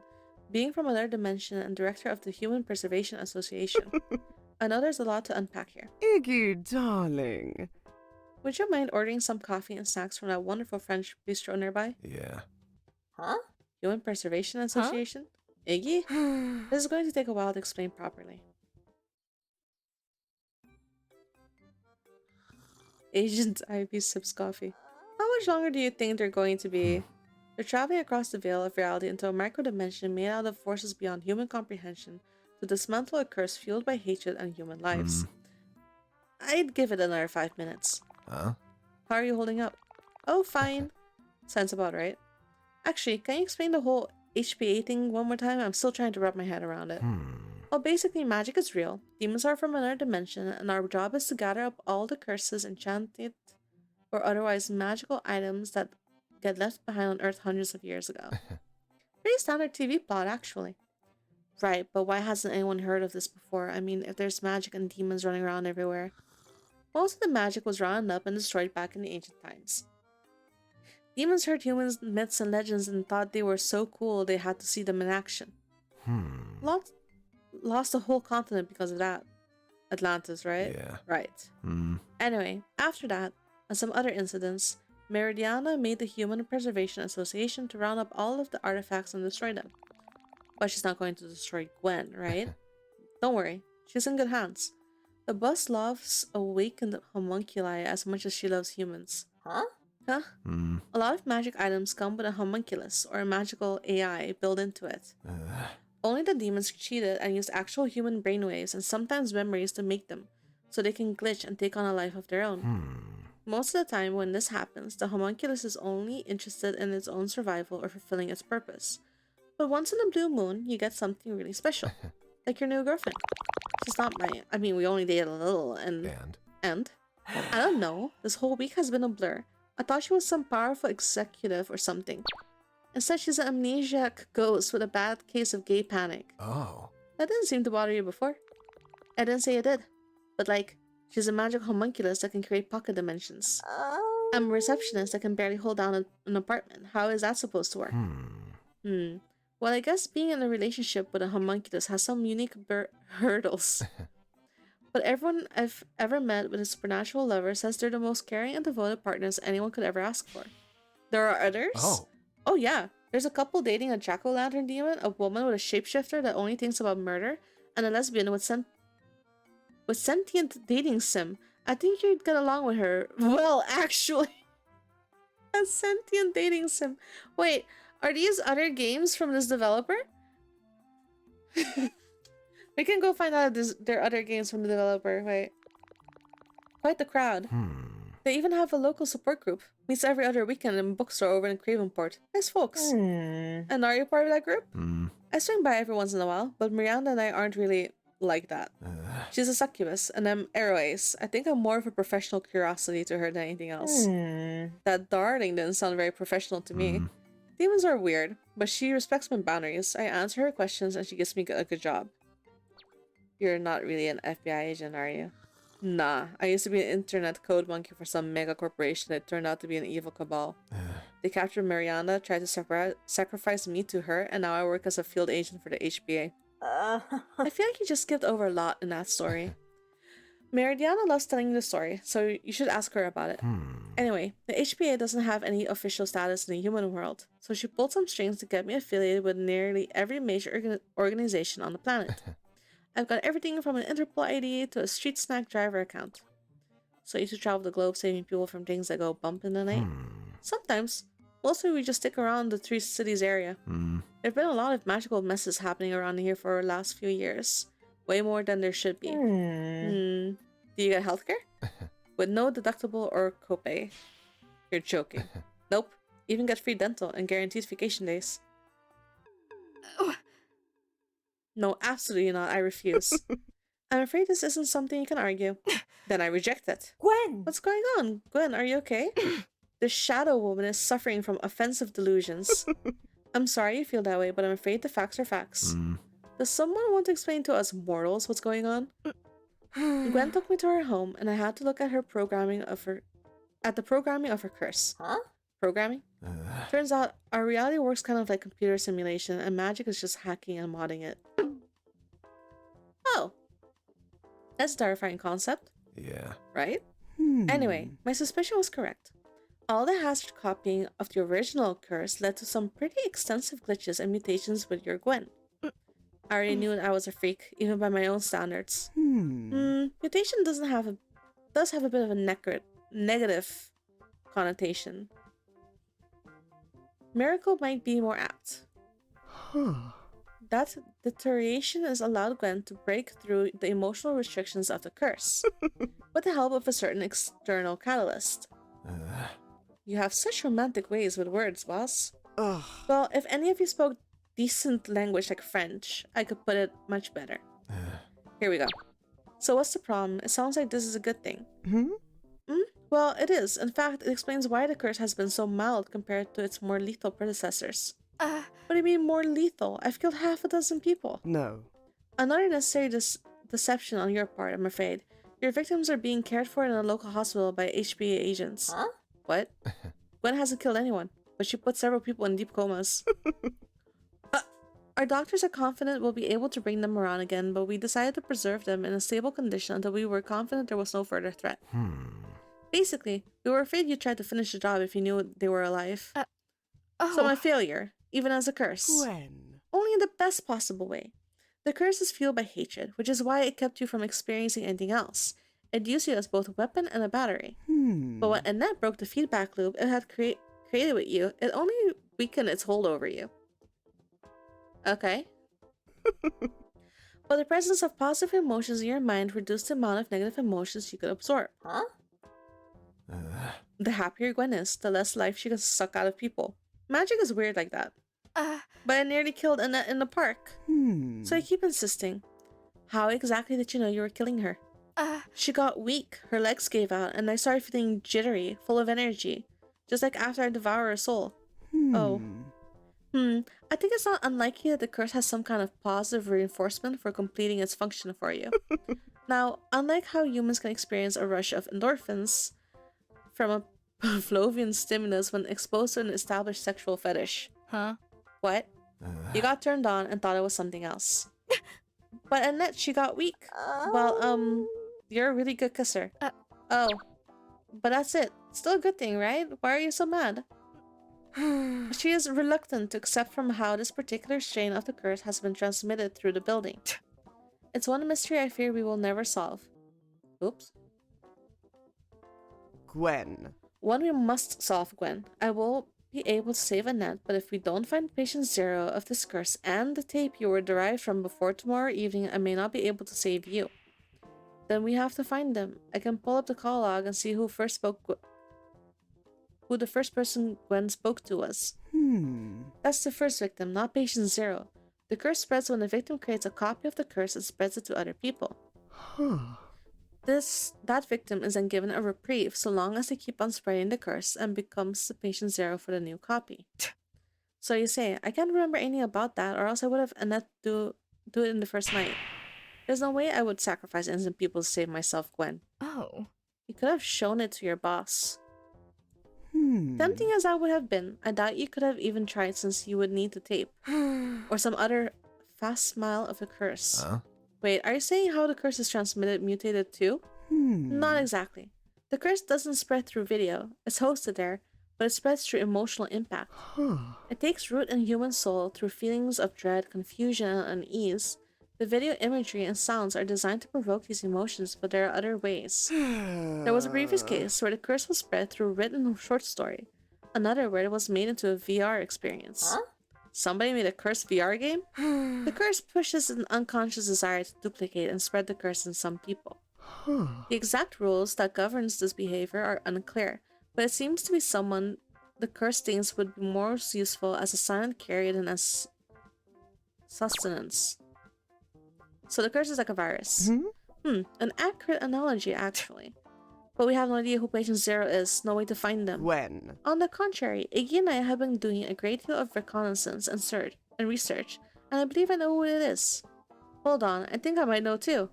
Being from another dimension and director of the Human Preservation Association. I know there's a lot to unpack here. Iggy, darling. Would you mind ordering some coffee and snacks from that wonderful French bistro nearby? Yeah. Huh? Human Preservation Association? Iggy? This is going to take a while to explain properly. Agent Ivy sips coffee. How much longer do you think they're going to be? They're traveling across the veil of reality into a micro-dimension made out of forces beyond human comprehension to dismantle a curse fueled by hatred and human lives. I'd give it another 5 minutes. Huh? How are you holding up? Oh, fine. Sounds about right. Actually, can you explain the whole HPA thing one more time? I'm still trying to wrap my head around it. Well, basically, magic is real. Demons are from another dimension, and our job is to gather up all the curses, enchanted, or otherwise magical items that get left behind on Earth hundreds of years ago. Pretty standard TV plot, actually. Right, but why hasn't anyone heard of this before? I mean, if there's magic and demons running around everywhere. Most of the magic was rounded up and destroyed back in the ancient times. Demons heard humans' myths and legends and thought they were so cool they had to see them in action. Lost a whole continent because of that. Atlantis, right? Yeah. Right. Anyway, after that, and some other incidents, Meridiana made the Human Preservation Association to round up all of the artifacts and destroy them. But she's not going to destroy Gwen, right? Don't worry, she's in good hands. The boss loves awakened homunculi as much as she loves humans. Huh? Huh? A lot of magic items come with a homunculus, or a magical AI, built into it. Only the demons cheated and used actual human brainwaves and sometimes memories to make them, so they can glitch and take on a life of their own. Most of the time when this happens, the homunculus is only interested in its own survival or fulfilling its purpose. But once in a blue moon, you get something really special. Like your new girlfriend. She's not my... I mean, we only dated a little, and... I don't know. This whole week has been a blur. I thought she was some powerful executive or something. Instead, she's an amnesiac ghost with a bad case of gay panic. Oh. That didn't seem to bother you before. I didn't say it did. But like, she's a magic homunculus that can create pocket dimensions. I'm a receptionist that can barely hold down an apartment. How is that supposed to work? Well, I guess being in a relationship with a homunculus has some unique hurdles. But everyone I've ever met with a supernatural lover says they're the most caring and devoted partners anyone could ever ask for. There are others? Oh yeah. There's a couple dating a jack-o'-lantern demon, a woman with a shapeshifter that only thinks about murder, and a lesbian with sentient dating sim. I think you'd get along with her. Well, actually. A sentient dating sim. Wait, are these other games from this developer? We can go find out if there are other games from the developer. Wait. Quite the crowd. They even have a local support group. Meets every other weekend in a bookstore over in Cravenport. Nice folks. And are you part of that group? I swing by every once in a while, but Miranda and I aren't really like that. She's a succubus, and I'm Aroace. I think I'm more of a professional curiosity to her than anything else. That darling didn't sound very professional to me. Demons are weird, but she respects my boundaries. I answer her questions, and she gives me a good job. You're not really an FBI agent, are you? Nah, I used to be an internet code monkey for some mega corporation that turned out to be an evil cabal. They captured Mariana, tried to sacrifice me to her, and now I work as a field agent for the HBA. I feel like you just skipped over a lot in that story. Meridiana loves telling you the story, so you should ask her about it. Anyway, the HBA doesn't have any official status in the human world, so she pulled some strings to get me affiliated with nearly every major organization on the planet. I've got everything from an Interpol ID to a street snack driver account. So I used to travel the globe saving people from things that go bump in the night. Sometimes. Mostly we just stick around the Three Cities area. There have been a lot of magical messes happening around here for the last few years. Way more than there should be. Do you get healthcare? With no deductible or copay. You're joking. Nope. Even get free dental and guaranteed vacation days. No, absolutely not. I refuse. I'm afraid this isn't something you can argue. Then I reject it. Gwen! What's going on? Gwen, are you okay? The Shadow Woman is suffering from offensive delusions. I'm sorry you feel that way, but I'm afraid the facts are facts. Does someone want to explain to us mortals what's going on? Gwen took me to her home, and I had to look at the programming of her curse. Huh? Programming? Turns out our reality works kind of like computer simulation, and magic is just hacking and modding it. Oh. That's a terrifying concept. Yeah. Right? Anyway, my suspicion was correct. All the hazard copying of the original curse led to some pretty extensive glitches and mutations with your Gwen. I already knew I was a freak, even by my own standards. Mutation does have a bit of a negative connotation. Miracle might be more apt. That deterioration has allowed Gwen to break through the emotional restrictions of the curse, with the help of a certain external catalyst. You have such romantic ways with words, boss. Well, if any of you spoke decent language like French, I could put it much better. Here we go. So what's the problem? It sounds like this is a good thing. Well, it is. In fact, it explains why the curse has been so mild compared to its more lethal predecessors. What do you mean more lethal? I've killed half a dozen people. No. Another necessary deception on your part, I'm afraid. Your victims are being cared for in a local hospital by HBA agents. Huh? What? Gwen hasn't killed anyone, but she put several people in deep comas. Our doctors are confident we'll be able to bring them around again, but we decided to preserve them in a stable condition until we were confident there was no further threat. Basically, we were afraid you tried to finish the job if you knew they were alive. So I'm a failure, even as a curse. Gwen. Only in the best possible way. The curse is fueled by hatred, which is why it kept you from experiencing anything else. It used you as both a weapon and a battery. But when Annette broke the feedback loop it had created with you, it only weakened its hold over you. Okay. But the presence of positive emotions in your mind reduced the amount of negative emotions you could absorb. Huh? The happier Gwen is, the less life she can suck out of people. Magic is weird like that. But I nearly killed Annette in the park. So I keep insisting. How exactly did you know you were killing her? She got weak, her legs gave out, and I started feeling jittery, full of energy. Just like after I devour a soul. I think it's not unlikely that the curse has some kind of positive reinforcement for completing its function for you. Now, unlike how humans can experience a rush of endorphins from a Pavlovian stimulus when exposed to an established sexual fetish. Huh? What? You got turned on and thought it was something else. But Annette, she got weak. Well, you're a really good kisser. Oh. But that's it. Still a good thing, right? Why are you so mad? She is reluctant to accept from how this particular strain of the curse has been transmitted through the building. It's one mystery I fear we will never solve. Oops. Gwen. One we must solve, Gwen. I will be able to save Annette, but if we don't find patient zero of this curse and the tape you were derived from before tomorrow evening, I may not be able to save you. Then we have to find them. I can pull up the call log and see who the first person Gwen spoke to was. Hmm. That's the first victim, not patient zero. The curse spreads when the victim creates a copy of the curse and spreads it to other people. That victim is then given a reprieve so long as they keep on spreading the curse and becomes the patient zero for the new copy. So you say, I can't remember anything about that, or else I would have Annette do it in the first night. There's no way I would sacrifice innocent people to save myself, Gwen. Oh. You could have shown it to your boss. Tempting as that would have been, I doubt you could have even tried since you would need the tape. Or some other fast smile of a curse. Huh? Wait, are you saying how the curse is transmitted mutated too? Not exactly. The curse doesn't spread through video. It's hosted there, but it spreads through emotional impact. It takes root in human soul through feelings of dread, confusion, and unease. The video imagery and sounds are designed to provoke these emotions, but there are other ways. There was a previous case where the curse was spread through a written short story. Another where it was made into a VR experience. Huh? Somebody made a cursed VR game? The curse pushes an unconscious desire to duplicate and spread the curse in some people. The exact rules that governs this behavior are unclear, but it seems to be someone the curse thinks would be more useful as a silent carrier than as sustenance. So the curse is like a virus. An accurate analogy, actually. But we have no idea who patient zero is, no way to find them. When? On the contrary, Iggy and I have been doing a great deal of reconnaissance and research, and I believe I know who it is. Hold on, I think I might know too.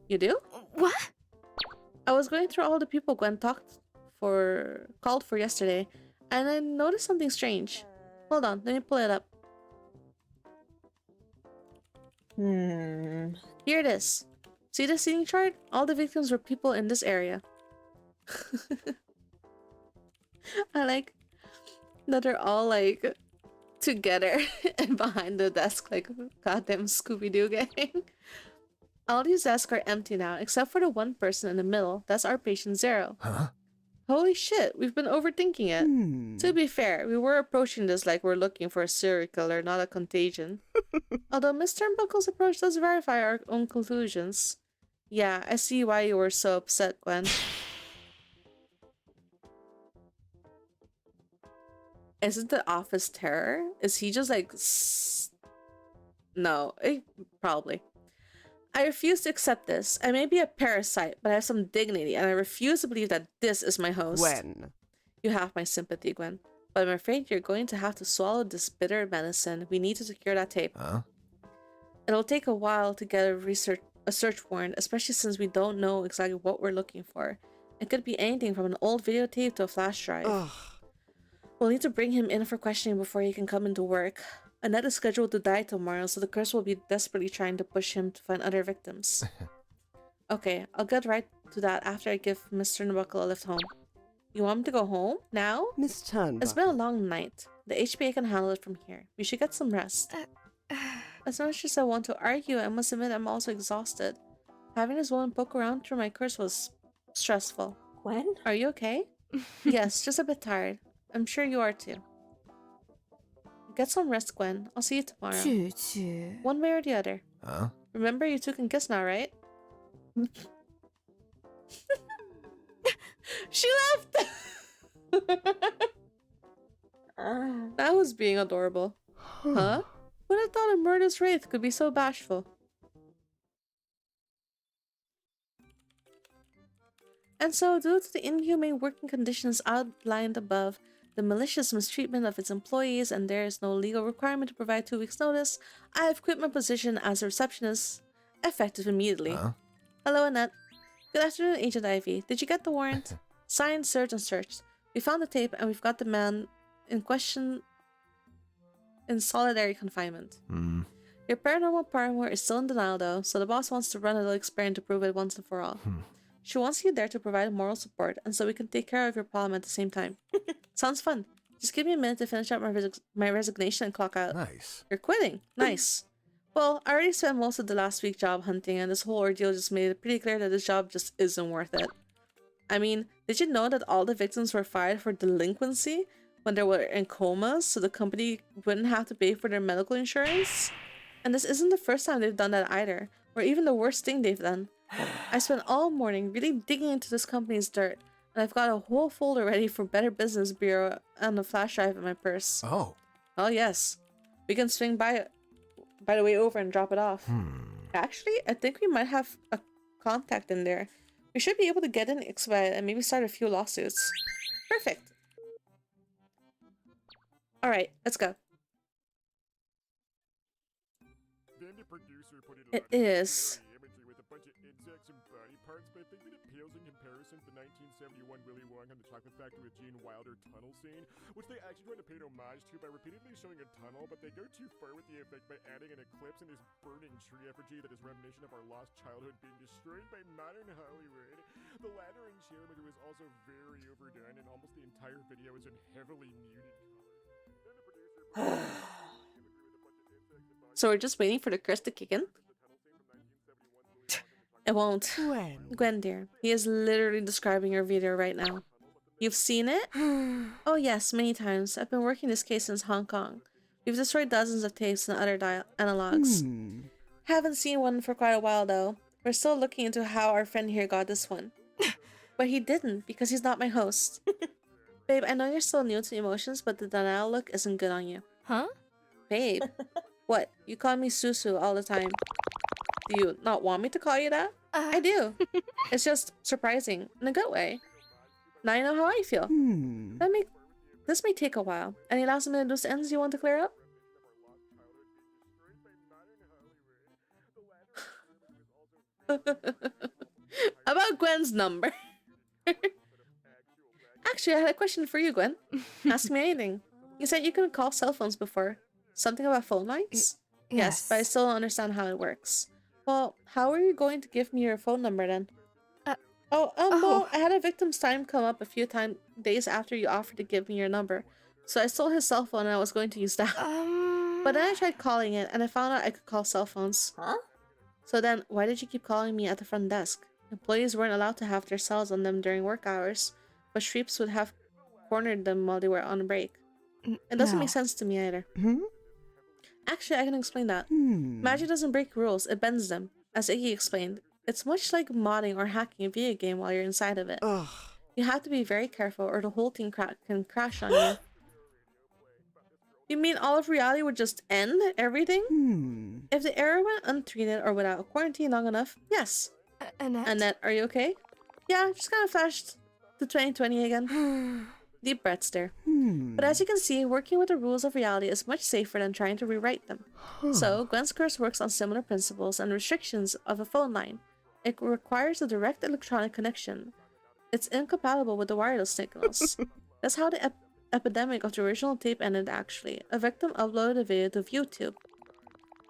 You do? What? I was going through all the people Gwen called for yesterday, and I noticed something strange. Hold on, let me pull it up. Here it is. See the seating chart? All the victims were people in this area. I like that they're all like together and behind the desk like goddamn Scooby-Doo gang. All these desks are empty now, except for the one person in the middle. That's our patient zero. Huh? Holy shit, we've been overthinking it. To be fair, we were approaching this like we're looking for a serial killer, not a contagion. Although Miss Turnbuckle's approach does verify our own conclusions. Yeah, I see why you were so upset, Gwen. Is it the office terror? Is he just like... No, probably. I refuse to accept this. I may be a parasite, but I have some dignity, and I refuse to believe that this is my host. When? You have my sympathy, Gwen. But I'm afraid you're going to have to swallow this bitter medicine. We need to secure that tape. Huh? It'll take a while to get a search warrant, especially since we don't know exactly what we're looking for. It could be anything from an old videotape to a flash drive. Ugh. We'll need to bring him in for questioning before he can come into work. Annette is scheduled to die tomorrow, so the curse will be desperately trying to push him to find other victims. Okay, I'll get right to that after I give Mr. Turnbuckle a lift home. You want me to go home? Now? Miss Turnbuckle. It's been a long night. The HPA can handle it from here. We should get some rest. As much as I want to argue, I must admit I'm also exhausted. Having this woman poke around through my curse was stressful. Gwen? Are you okay? Yes, just a bit tired. I'm sure you are too. Get some rest, Gwen. I'll see you tomorrow. One way or the other. Huh? Remember, you two can kiss now, right? She left! That was being adorable. Huh? Who'd have thought a murderous wraith could be so bashful? And so, due to the inhumane working conditions outlined above, the malicious mistreatment of its employees, and there is no legal requirement to provide 2 weeks' notice, I have quit my position as a receptionist, effective immediately. Huh? Hello, Annette. Good afternoon, Agent Ivy. Did you get the warrant? Signed, search, and searched. We found the tape, and we've got the man in question in solitary confinement. Your paranormal paramour is still in denial, though, so the boss wants to run a little experiment to prove it once and for all. She wants you there to provide moral support, and so we can take care of your problem at the same time. Sounds fun. Just give me a minute to finish up my resignation and clock out. Nice. You're quitting. Nice. Well, I already spent most of the last week job hunting, and this whole ordeal just made it pretty clear that this job just isn't worth it. I mean, did you know that all the victims were fired for delinquency when they were in comas, so the company wouldn't have to pay for their medical insurance? And this isn't the first time they've done that either, or even the worst thing they've done. I spent all morning really digging into this company's dirt, and I've got a whole folder ready for Better Business Bureau and a flash drive in my purse. Oh. Oh yes. We can swing by by the way over and drop it off. Actually, I think we might have a contact in there. We should be able to get in expedite and maybe start a few lawsuits. Perfect. Alright, let's go. It is. With a bunch of insects and body parts, but I think that it pales in comparison to the 1971 Willy Wonka and the Chocolate Factory with Gene Wilder tunnel scene, which they actually tried to pay homage to by repeatedly showing a tunnel, but they go too far with the effect by adding an eclipse and this burning tree effigy that is reminiscent of our lost childhood being destroyed by modern Hollywood. The ladder and chair imagery was also very overdone, and almost the entire video is in heavily muted color. So we're just waiting for the curse to kick in? It won't. Gwen, dear. He is literally describing your video right now. You've seen it? Oh yes, many times. I've been working this case since Hong Kong. We've destroyed dozens of tapes and other analogs. Haven't seen one for quite a while though. We're still looking into how our friend here got this one. But he didn't, because he's not my host. Babe, I know you're still new to emotions, but the denial look isn't good on you. Huh? Babe. What? You call me Susu all the time. Do you not want me to call you that? I do. It's just surprising, in a good way. Now you know how I feel. This may take a while. Any last minute loose ends you want to clear up? About Gwen's number. Actually, I had a question for you, Gwen. Ask me anything. You said you couldn't call cell phones before. Something about phone lines? Yes, but I still don't understand how it works. Well, how are you going to give me your phone number then? Well, I had a victim's time come up a few days after you offered to give me your number. So I stole his cell phone and I was going to use that. But then I tried calling it and I found out I could call cell phones. Huh? So then, why did you keep calling me at the front desk? Employees weren't allowed to have their cells on them during work hours, but Shreeps would have cornered them while they were on break. It doesn't make sense to me either. Actually, I can explain that. Magic doesn't break rules, it bends them. As Iggy explained, it's much like modding or hacking a video game while you're inside of it. You have to be very careful or the whole thing can crash on you. You mean all of reality would just end everything? If the error went untreated or without quarantine long enough, yes. Annette, are you okay? Yeah, just kind of flashed to 2020 again. Deep breaths there. But as you can see, working with the rules of reality is much safer than trying to rewrite them. So, Gwen's curse works on similar principles and restrictions of a phone line. It requires a direct electronic connection. It's incompatible with the wireless signals. That's how the epidemic of the original tape ended actually. A victim uploaded a video to YouTube.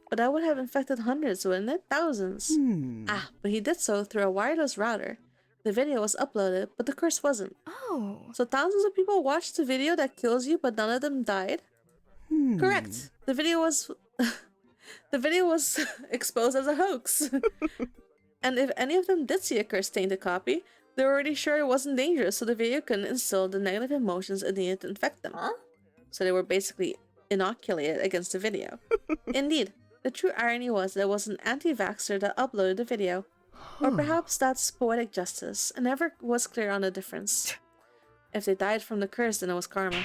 But that would have infected hundreds, wouldn't it? Thousands. But he did so through a wireless router. The video was uploaded, but the curse wasn't. So thousands of people watched the video that kills you, but none of them died? Correct. The video was exposed as a hoax. And if any of them did see a curse-tainted copy, they were already sure it wasn't dangerous, so the video couldn't instill the negative emotions it needed to infect them. So they were basically inoculated against the video. Indeed, the true irony was that it was an anti-vaxxer that uploaded the video. Or perhaps that's poetic justice. I never was clear on the difference. If they died from the curse, then it was karma.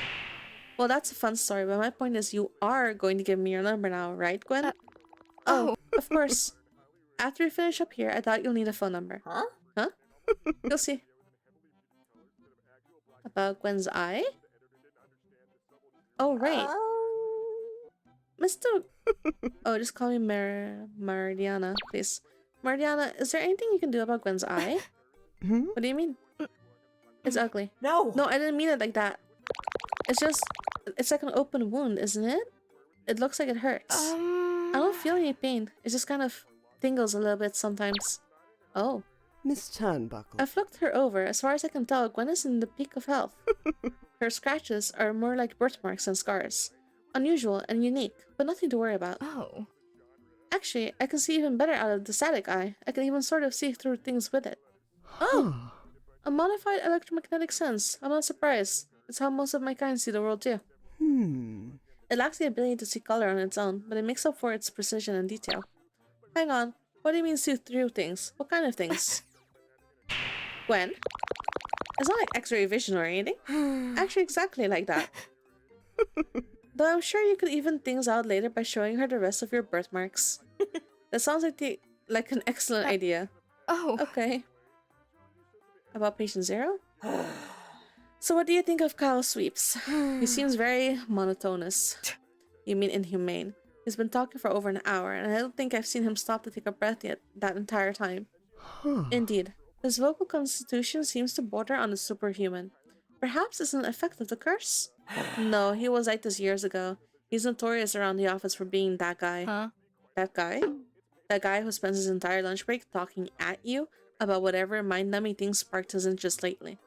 Well, that's a fun story, but my point is you are going to give me your number now, right, Gwen? Oh, of course. After we finish up here, I doubt you'll need a phone number. Huh? You'll see. About Gwen's eye? Oh, right. Mr. Oh, just call me Mariana, please. Mariana, is there anything you can do about Gwen's eye? What do you mean? It's ugly. No! No, I didn't mean it like that. It's like an open wound, isn't it? It looks like it hurts. I don't feel any pain. It just kind of tingles a little bit sometimes. Oh. Miss Turnbuckle. I've looked her over. As far as I can tell, Gwen is in the peak of health. Her scratches are more like birthmarks than scars. Unusual and unique, but nothing to worry about. Actually, I can see even better out of the static eye. I can even sort of see through things with it. Oh! A modified electromagnetic sense. I'm not surprised. It's how most of my kind see the world too. It lacks the ability to see color on its own, but it makes up for its precision and detail. Hang on. What do you mean see through things? What kind of things? Gwen? It's not like X-ray vision or anything. Actually, exactly like that. Though I'm sure you could even things out later by showing her the rest of your birthmarks. That sounds like an excellent idea. Oh. Okay. About patient 0? So what do you think of Kyle's sweeps? He seems very monotonous. You mean inhumane. He's been talking for over an hour, and I don't think I've seen him stop to take a breath yet that entire time. Indeed. His vocal constitution seems to border on the superhuman. Perhaps it's an effect of the curse? No, he was like this years ago. He's notorious around the office for being that guy. Huh? That guy? That guy who spends his entire lunch break talking at you about whatever mind-numbing thing sparked his interest lately.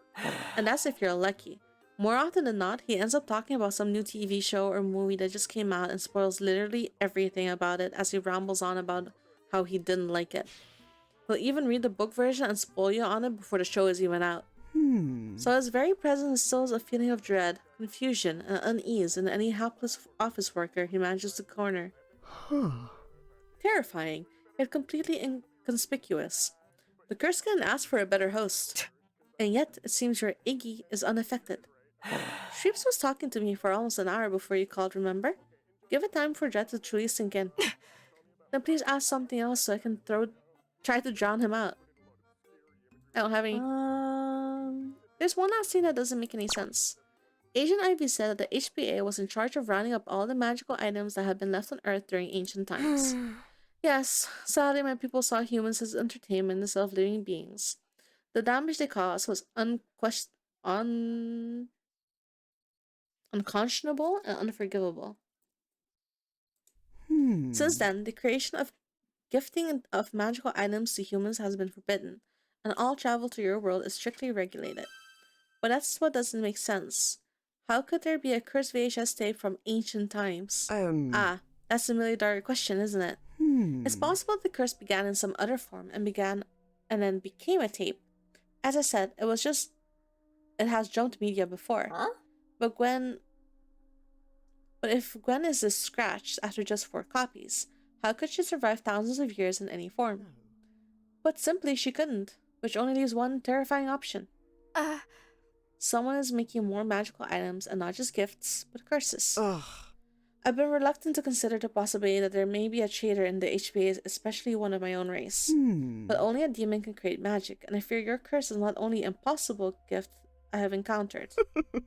And that's if you're lucky. More often than not, he ends up talking about some new TV show or movie that just came out and spoils literally everything about it as he rambles on about how he didn't like it. He'll even read the book version and spoil you on it before the show is even out. So his very presence instills a feeling of dread, confusion, and unease in any helpless office worker he manages to corner. Terrifying, yet completely inconspicuous. The curse can ask for a better host. And yet, it seems your Iggy is unaffected. Shreeps was talking to me for almost an hour before you called, remember? Give it time for dread to truly sink in. Then please ask something else so I can try to drown him out. I don't have any. There's one last thing that doesn't make any sense. Agent Ivy said that the HPA was in charge of rounding up all the magical items that had been left on Earth during ancient times. Yes, sadly my people saw humans as entertainment instead of living beings. The damage they caused was unconscionable and unforgivable. Since then, the creation of gifting of magical items to humans has been forbidden, and all travel to your world is strictly regulated. But that's what doesn't make sense. How could there be a cursed VHS tape from ancient times? That's a $1,000,000 question, isn't it? It's possible the curse began in some other form and then became a tape. As I said, it has jumped media before. But if Gwen is this scratched after just 4 copies, how could she survive thousands of years in any form? But simply she couldn't, which only leaves one terrifying option. Someone is making more magical items and not just gifts, but curses. I've been reluctant to consider the possibility that there may be a traitor in the HPA, especially one of my own race. But only a demon can create magic, and I fear your curse is not only an impossible gift I have encountered. But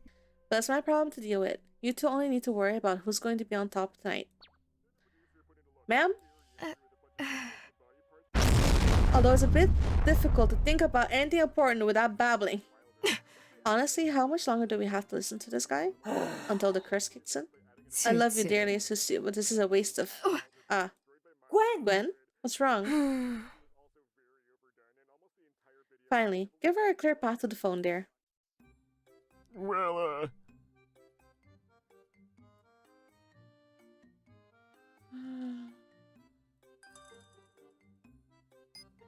that's my problem to deal with. You two only need to worry about who's going to be on top tonight. Ma'am? Although it's a bit difficult to think about anything important without babbling. Honestly, how much longer do we have to listen to this guy? Until the curse kicks in? I love you dearly, Susie, but this is a waste of... Gwen! Gwen? What's wrong? Finally, give her a clear path to the phone, dear. Well,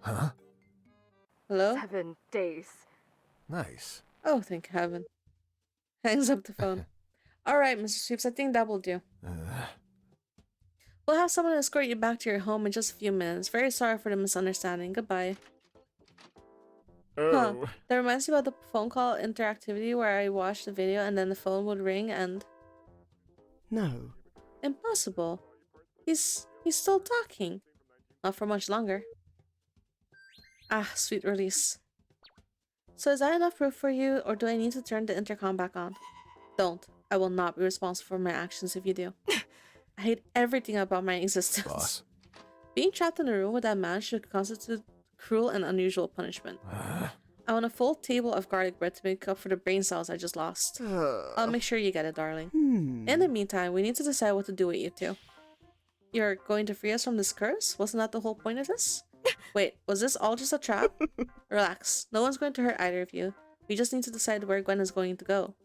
Huh? Hello? 7 days. Nice. Oh, thank heaven. Hangs up the phone. Alright, Mr. Sweeps, I think that will do. We'll have someone escort you back to your home in just a few minutes. Very sorry for the misunderstanding. Goodbye. That reminds me about the phone call interactivity where I watched the video and then the phone would ring and... No. Impossible. He's still talking. Not for much longer. Ah, sweet release. So is that enough proof for you, or do I need to turn the intercom back on? Don't. I will not be responsible for my actions if you do. I hate everything about my existence. Boss. Being trapped in a room with that man should constitute cruel and unusual punishment. I want a full table of garlic bread to make up for the brain cells I just lost. I'll make sure you get it, darling. In the meantime, we need to decide what to do with you two. You're going to free us from this curse? Wasn't that the whole point of this? Wait, was this all just a trap? Relax. No one's going to hurt either of you. We just need to decide where Gwen is going to go.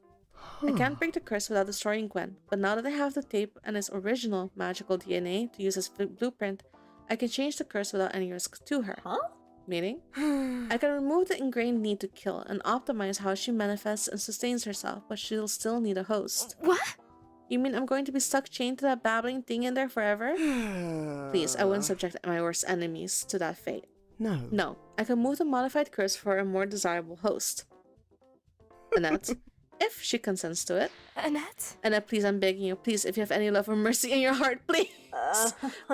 I can't break the curse without destroying Gwen, but now that I have the tape and its original magical DNA to use as blueprint, I can change the curse without any risk to her. Meaning? I can remove the ingrained need to kill and optimize how she manifests and sustains herself, but she'll still need a host. What? You mean I'm going to be stuck chained to that babbling thing in there forever? Please, I wouldn't subject my worst enemies to that fate. No. No, I can move the modified curse for a more desirable host. Annette, if she consents to it. Annette? Annette, please, I'm begging you. Please, if you have any love or mercy in your heart, please.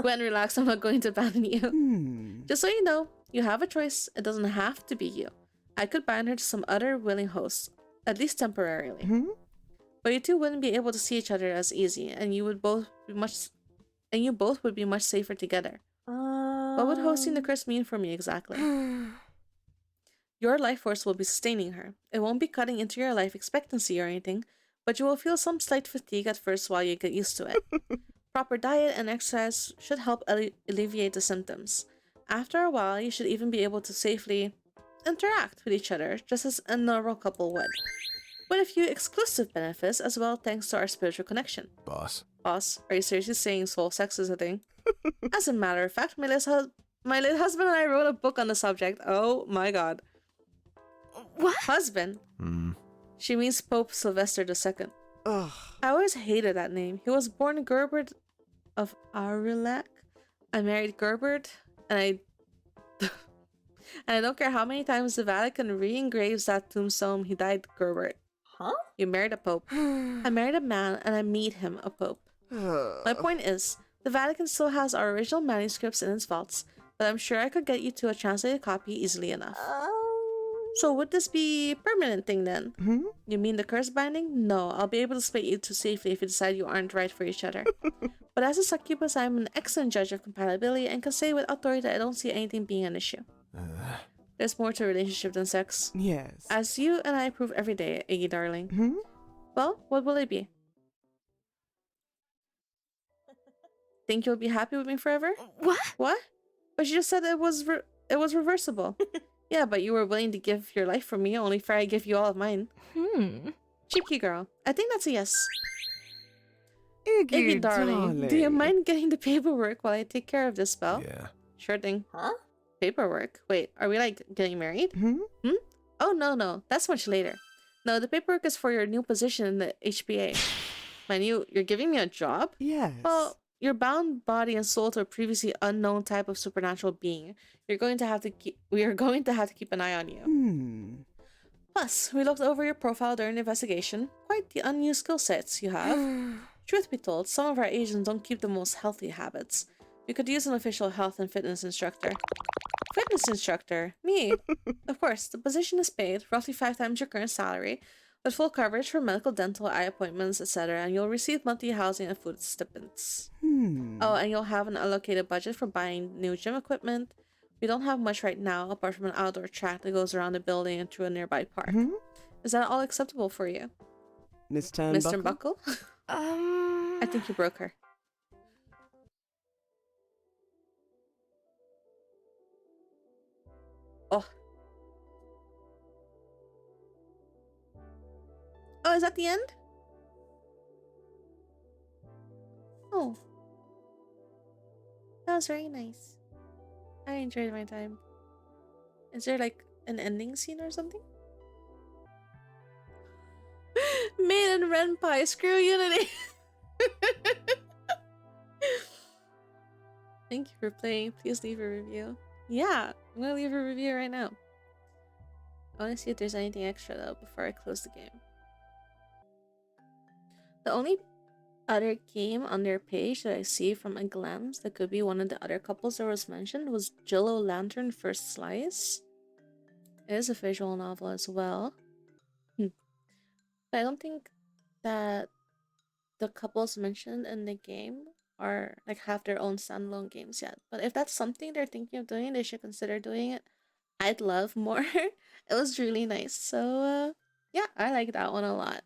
Gwen, relax. I'm not going to abandon you. Just so you know, you have a choice. It doesn't have to be you. I could bind her to some other willing host, at least temporarily. But you two wouldn't be able to see each other as easy, and you both would be much safer together. What would hosting the curse mean for me exactly? Your life force will be sustaining her. It won't be cutting into your life expectancy or anything, but you will feel some slight fatigue at first while you get used to it. Proper diet and exercise should help alleviate the symptoms. After a while, you should even be able to safely interact with each other, just as a normal couple would. With a few exclusive benefits as well, thanks to our spiritual connection. Boss. Boss, are you seriously saying soul sex is a thing? As a matter of fact, my late husband and I wrote a book on the subject. Oh my god. What? Husband? She means Pope Sylvester II. Ugh. I always hated that name. He was born Gerbert of Aurillac. I married Gerbert, and I don't care how many times the Vatican re-engraves that tombstone, he died Gerbert. Huh? You married a pope. I married a man, and I made him a pope. My point is, the Vatican still has our original manuscripts in its vaults, but I'm sure I could get you to a translated copy easily enough. So would this be a permanent thing then? You mean the curse binding? No, I'll be able to split you two safely if you decide you aren't right for each other. But as a succubus, I'm an excellent judge of compatibility and can say with authority that I don't see anything being an issue. There's more to a relationship than sex. Yes. As you and I prove every day, Iggy darling. Well, what will it be? Think you'll be happy with me forever? What? What? But you just said it was reversible. Yeah, but you were willing to give your life for me, only for I give you all of mine. Cheeky girl. I think that's a yes. Iggy darling, do you mind getting the paperwork while I take care of this spell? Yeah. Sure thing. Huh? Paperwork? Wait, are we like getting married? Oh, no, that's much later. No, the paperwork is for your new position in the HPA. You're giving me a job? Yes. Well, you're bound body and soul to a previously unknown type of supernatural being. We are going to have to keep an eye on you. Plus, we looked over your profile during the investigation. Quite the unused skill sets you have. Truth be told, some of our agents don't keep the most healthy habits. We could use an official health and fitness instructor. Fitness instructor? Me? Of course, the position is paid, roughly 5 times your current salary, with full coverage for medical, dental, eye appointments, etc., and you'll receive monthly housing and food stipends. Oh, and you'll have an allocated budget for buying new gym equipment. We don't have much right now, apart from an outdoor track that goes around the building and through a nearby park. Is that all acceptable for you? Miss Turnbuckle? Mr. Buckle? I think you broke her. Oh. Oh, is that the end? Oh. That was very nice. I enjoyed my time. Is there like an ending scene or something? Maiden Renpai, screw Unity! Thank you for playing. Please leave a review. Yeah, I'm gonna leave a review right now. I wanna see if there's anything extra though before I close the game. The only other game on their page that I see from a glance that could be one of the other couples that was mentioned was Jillo Lantern First Slice. It is a visual novel as well. But I don't think that the couples mentioned in the game are like have their own standalone games yet. But if that's something they're thinking of doing, they should consider doing it. I'd love more. It was really nice. So yeah, I like that one a lot.